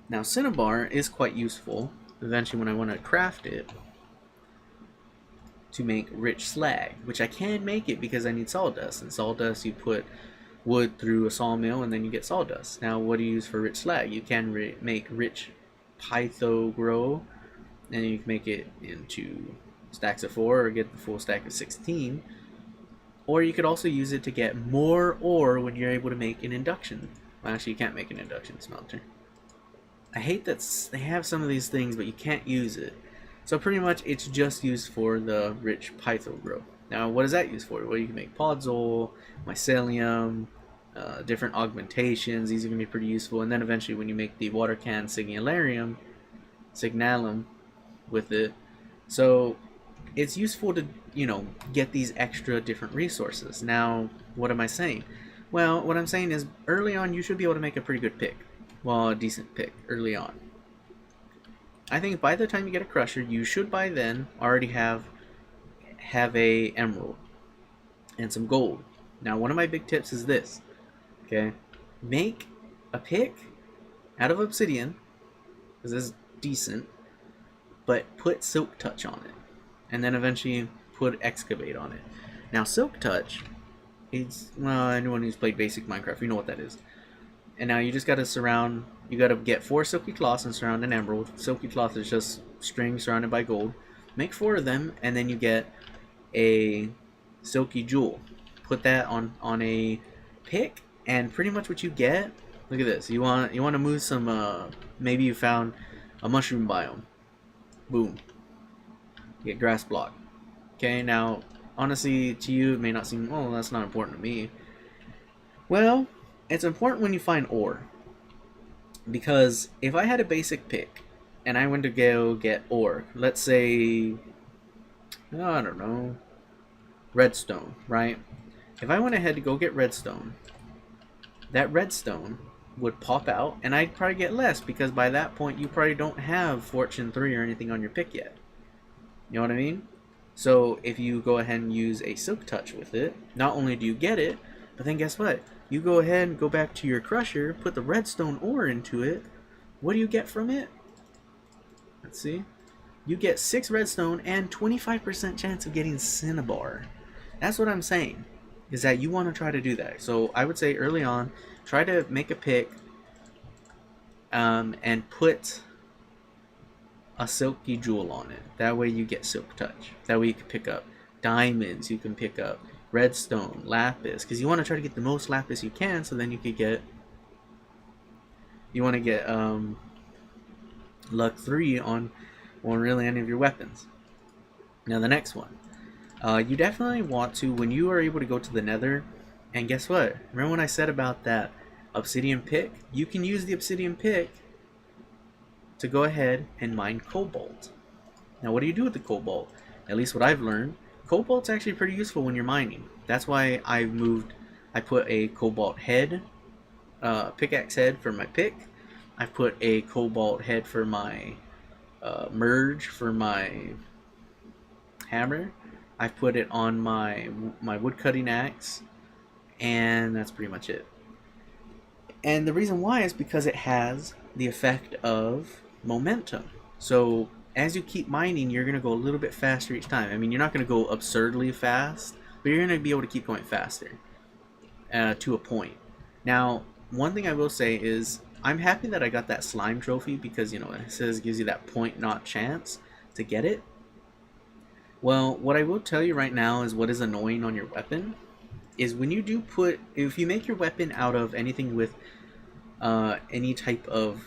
Now, cinnabar is quite useful eventually when I want to craft it to make rich slag, which I can make it because I need sawdust. And sawdust, you put wood through a sawmill and then you get sawdust. Now, what do you use for rich slag? You can make rich pytho grow, and you can make it into stacks of 4 or get the full stack of 16. Or you could also use it to get more ore when you're able to make an induction. Well, actually, you can't make an induction smelter. I hate that they have some of these things, but you can't use it. So pretty much it's just used for the rich pytho grow. Now, what is that used for? Well, you can make podzol, mycelium, different augmentations. These are going to be pretty useful. And then eventually when you make the water can signalum with it. So it's useful to, get these extra different resources. Now, what am I saying? Well, what I'm saying is early on you should be able to make a pretty good pick. Well, a decent pick early on. I think by the time you get a crusher, you should by then already have a emerald and some gold. Now, one of my big tips is this. Okay, make a pick out of obsidian, because this is decent, but put silk touch on it, and then eventually put excavate on it. Now, silk touch is, well, anyone who's played basic Minecraft, you know what that is. And now you just got to get 4 silky cloths and surround an emerald. Silky cloth is just string surrounded by gold. Make 4 of them, and then you get a silky jewel. Put that on a pick, and pretty much what you get, look at this. You want to move some, maybe you found a mushroom biome. Boom. You get grass block. Okay, now, honestly, to you, it may not seem, oh, that's not important to me. Well, it's important when you find ore. Because if I had a basic pick, and I went to go get ore, let's say, I don't know, redstone, right? If I went ahead to go get redstone, that redstone would pop out, and I'd probably get less, because by that point, you probably don't have Fortune 3 or anything on your pick yet. You know what I mean? So if you go ahead and use a silk touch with it, not only do you get it, but then guess what? You go ahead and go back to your crusher, put the redstone ore into it. What do you get from it? Let's see. You get 6 redstone and 25% chance of getting cinnabar. That's what I'm saying, is that you want to try to do that. So I would say early on, try to make a pick and put a silky jewel on it. That way you get silk touch. That way you can pick up diamonds, you can pick up redstone, lapis, because you want to try to get the most lapis you can, so then you could get, you want to get luck 3 on really any of your weapons. Now the next one, you definitely want to, when you are able to go to the nether, and guess what, remember when I said about that obsidian pick? You can use the obsidian pick to go ahead and mine cobalt. Now what do you do with the cobalt? At least what I've learned, cobalt's actually pretty useful when you're mining. That's why I put a cobalt head, pickaxe head for my pick. I put a cobalt head for my merge for my hammer. I put it on my wood cutting axe, and that's pretty much it. And the reason why is because it has the effect of momentum. So as you keep mining, you're going to go a little bit faster each time. I mean, you're not going to go absurdly fast, but you're going to be able to keep going faster to a point. Now, one thing I will say is I'm happy that I got that slime trophy because, you know, it says it gives you that point not chance to get it. Well, what I will tell you right now is what is annoying on your weapon is when you do put, if you make your weapon out of anything with any type of,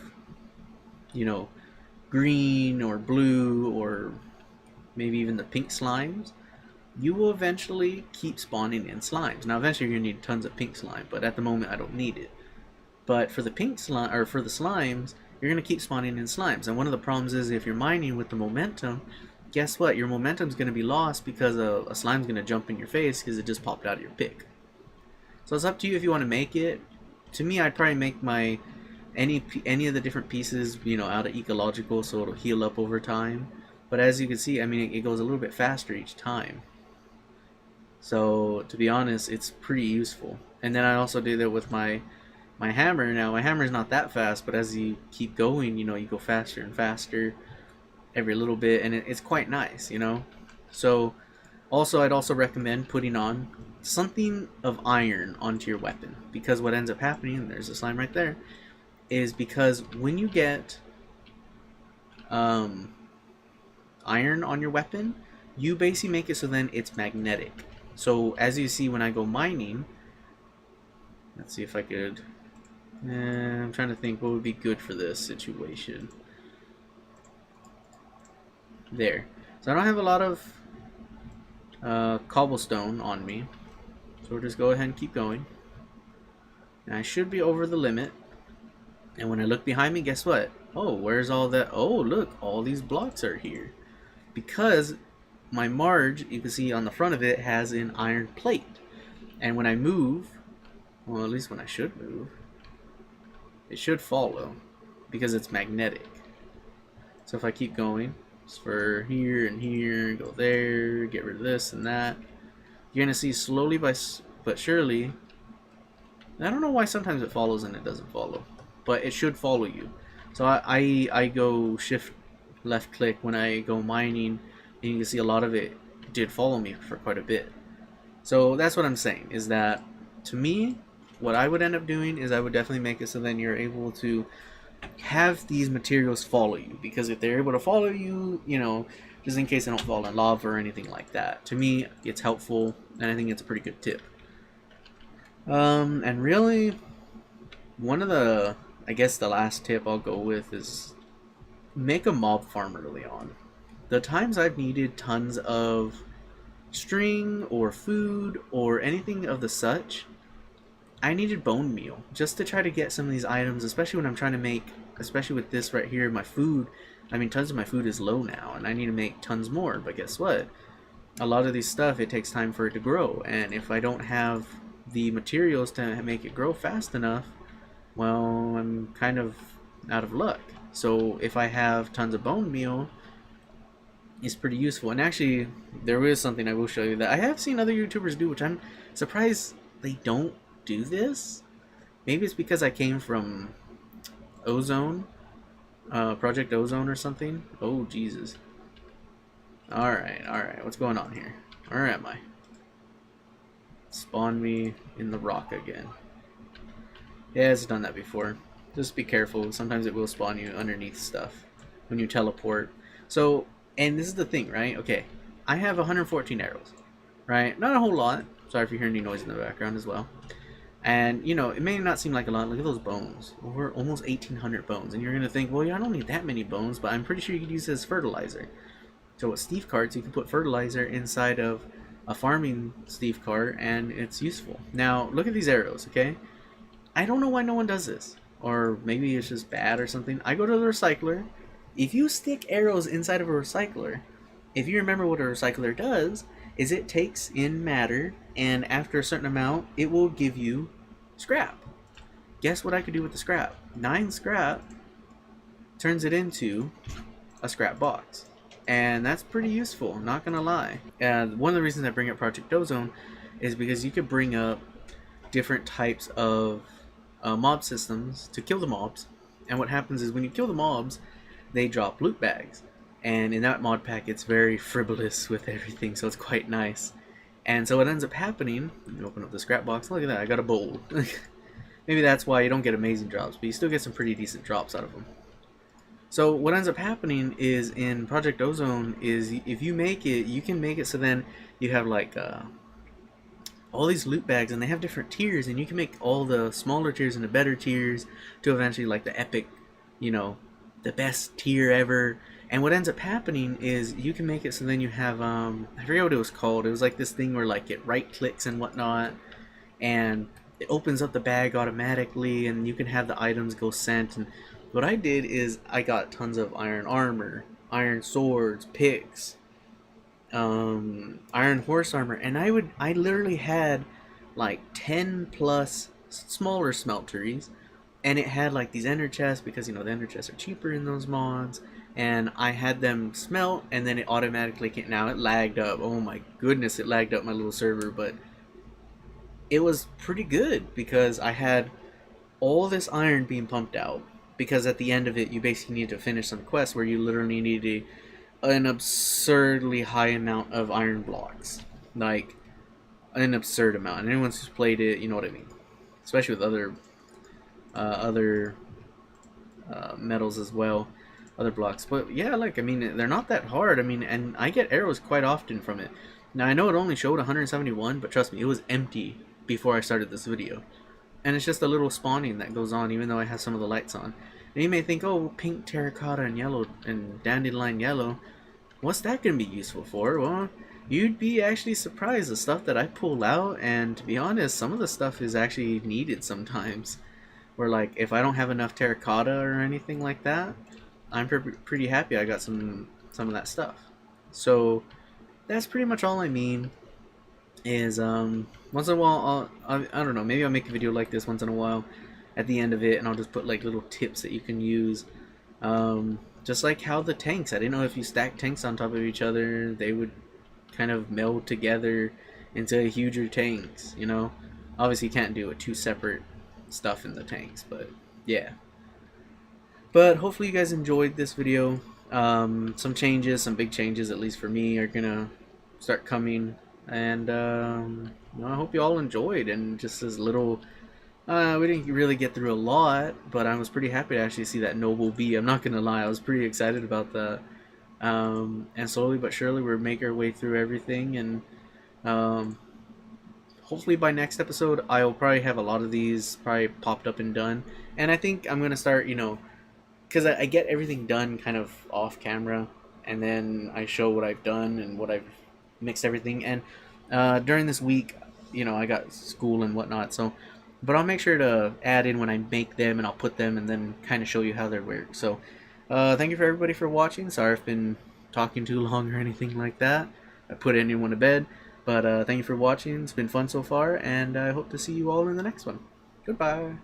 you know, green or blue or maybe even the pink slimes, you will eventually keep spawning in slimes. Now, eventually you're gonna need tons of pink slime, but at the moment I don't need it. But for the pink slime, or for the slimes, you're gonna keep spawning in slimes. And one of the problems is if you're mining with the momentum, guess what? Your momentum's gonna be lost because a slime's gonna jump in your face because it just popped out of your pick. So it's up to you if you want to make it. To me, I'd probably make my any of the different pieces, you know, out of ecological, so it'll heal up over time. But as you can see, I mean, it goes a little bit faster each time. So to be honest, it's pretty useful. And then I also do that with my hammer. Now my hammer is not that fast, but as you keep going, you know, you go faster and faster every little bit, and it's quite nice, you know. So also, I'd also recommend putting on something of iron onto your weapon, because what ends up happening, and there's a slime right there, is because when you get iron on your weapon, you basically make it so then it's magnetic. So as you see when I go mining, let's see if I could, I'm trying to think what would be good for this situation. There. So I don't have a lot of cobblestone on me, so we'll just go ahead and keep going. And I should be over the limit. And when I look behind me, guess what? Oh, where's all that? Oh, look, all these blocks are here. Because my marge, you can see on the front of it, has an iron plate. And when I move, well, at least when I should move, it should follow because it's magnetic. So if I keep going, it's for here and here, go there, get rid of this and that, you're going to see slowly but surely. I don't know why sometimes it follows and it doesn't follow, but it should follow you. So I go shift left click when I go mining, and you can see a lot of it did follow me for quite a bit. So that's what I'm saying, is that to me, what I would end up doing is I would definitely make it so then you're able to have these materials follow you, because if they're able to follow you, you know, just in case they don't fall in lava or anything like that, to me it's helpful, and I think it's a pretty good tip. And really, one of the, I guess the last tip I'll go with is make a mob farm early on. The times I've needed tons of string or food or anything of the such, I needed bone meal just to try to get some of these items, especially when I'm trying to make, especially with this right here, my food. I mean, tons of my food is low now, and I need to make tons more, but guess what? A lot of these stuff, it takes time for it to grow, and if I don't have the materials to make it grow fast enough, well, I'm kind of out of luck. So if I have tons of bone meal, it's pretty useful. And actually, there is something I will show you that I have seen other YouTubers do, which I'm surprised they don't do this. Maybe it's because I came from Ozone, Project Ozone or something. Oh, Jesus. Alright, what's going on here? Where am I? Spawn me in the rock again. Yeah, it's done that before. Just be careful. Sometimes it will spawn you underneath stuff when you teleport. So, and this is the thing, right? Okay, I have 114 arrows, right? Not a whole lot. Sorry if you hear any noise in the background as well. And, you know, it may not seem like a lot. Look at those bones. Over almost 1,800 bones. And you're going to think, well, yeah, I don't need that many bones, but I'm pretty sure you could use it as fertilizer. So with Steve carts, you can put fertilizer inside of a farming Steve cart, and it's useful. Now, look at these arrows, okay? I don't know why no one does this. Or maybe it's just bad or something. I go to the recycler. If you stick arrows inside of a recycler, if you remember what a recycler does, is it takes in matter, and after a certain amount, it will give you scrap. Guess what I could do with the scrap? 9 scrap turns it into a scrap box. And that's pretty useful, not gonna lie. And one of the reasons I bring up Project Ozone is because you could bring up different types of mob systems to kill the mobs. And what happens is when you kill the mobs, they drop loot bags. And in that mod pack, it's very frivolous with everything, so it's quite nice. And so what ends up happening, let me open up the scrap box, look at that, I got a bowl. Maybe that's why you don't get amazing drops, but you still get some pretty decent drops out of them. So what ends up happening is in Project Ozone is if you make it, you can make it so then you have like all these loot bags, and they have different tiers, and you can make all the smaller tiers and the better tiers to eventually like the epic, you know, the best tier ever. And what ends up happening is you can make it so then you have I forget what it was called. It was like this thing where like it right clicks and whatnot, and it opens up the bag automatically, and you can have the items go sent. And what I did is I got tons of iron armor, iron swords, picks, iron horse armor, and I literally had like 10 plus smaller smelteries, and it had like these ender chests because you know the ender chests are cheaper in those mods, and I had them smelt, and then it automatically came. Now it lagged up, oh my goodness, it lagged up my little server, but it was pretty good because I had all this iron being pumped out, because at the end of it you basically need to finish some quests where you literally need an absurdly high amount of iron blocks, like an absurd amount. And anyone who's played it, you know what I mean, especially with other metals as well, other blocks. But yeah, like I mean, they're not that hard. I mean, and I get arrows quite often from it. Now I know it only showed 171, but trust me, it was empty before I started this video. And it's just a little spawning that goes on, even though I have some of the lights on. And you may think, oh, pink, terracotta, and yellow, and dandelion yellow, what's that going to be useful for? Well, you'd be actually surprised the stuff that I pull out, and to be honest, some of the stuff is actually needed sometimes. Where like, if I don't have enough terracotta or anything like that, I'm pretty happy I got some of that stuff. So, that's pretty much all I mean. Is once in a while I don't know, maybe I'll make a video like this once in a while at the end of it, and I'll just put like little tips that you can use, just like how the tanks, I didn't know if you stack tanks on top of each other they would kind of meld together into huger tanks, you know. Obviously you can't do it, two separate stuff in the tanks, but yeah. But hopefully you guys enjoyed this video. Some changes, some big changes at least for me, are gonna start coming. And you know, I hope you all enjoyed, and just as little we didn't really get through a lot, but I was pretty happy to actually see that noble bee. I'm not gonna lie, I was pretty excited about that. And slowly but surely we're making our way through everything, and hopefully by next episode I'll probably have a lot of these probably popped up and done. And I think I'm gonna start, you know, because I get everything done kind of off camera, and then I show what I've done and what I've mixed everything. And during this week, you know, I got school and whatnot, so but I'll make sure to add in when I make them, and I'll put them and then kind of show you how they work. So thank you for everybody for watching. Sorry if I've been talking too long or anything like that. I put anyone to bed, but thank you for watching. It's been fun so far, and I hope to see you all in the next one. Goodbye.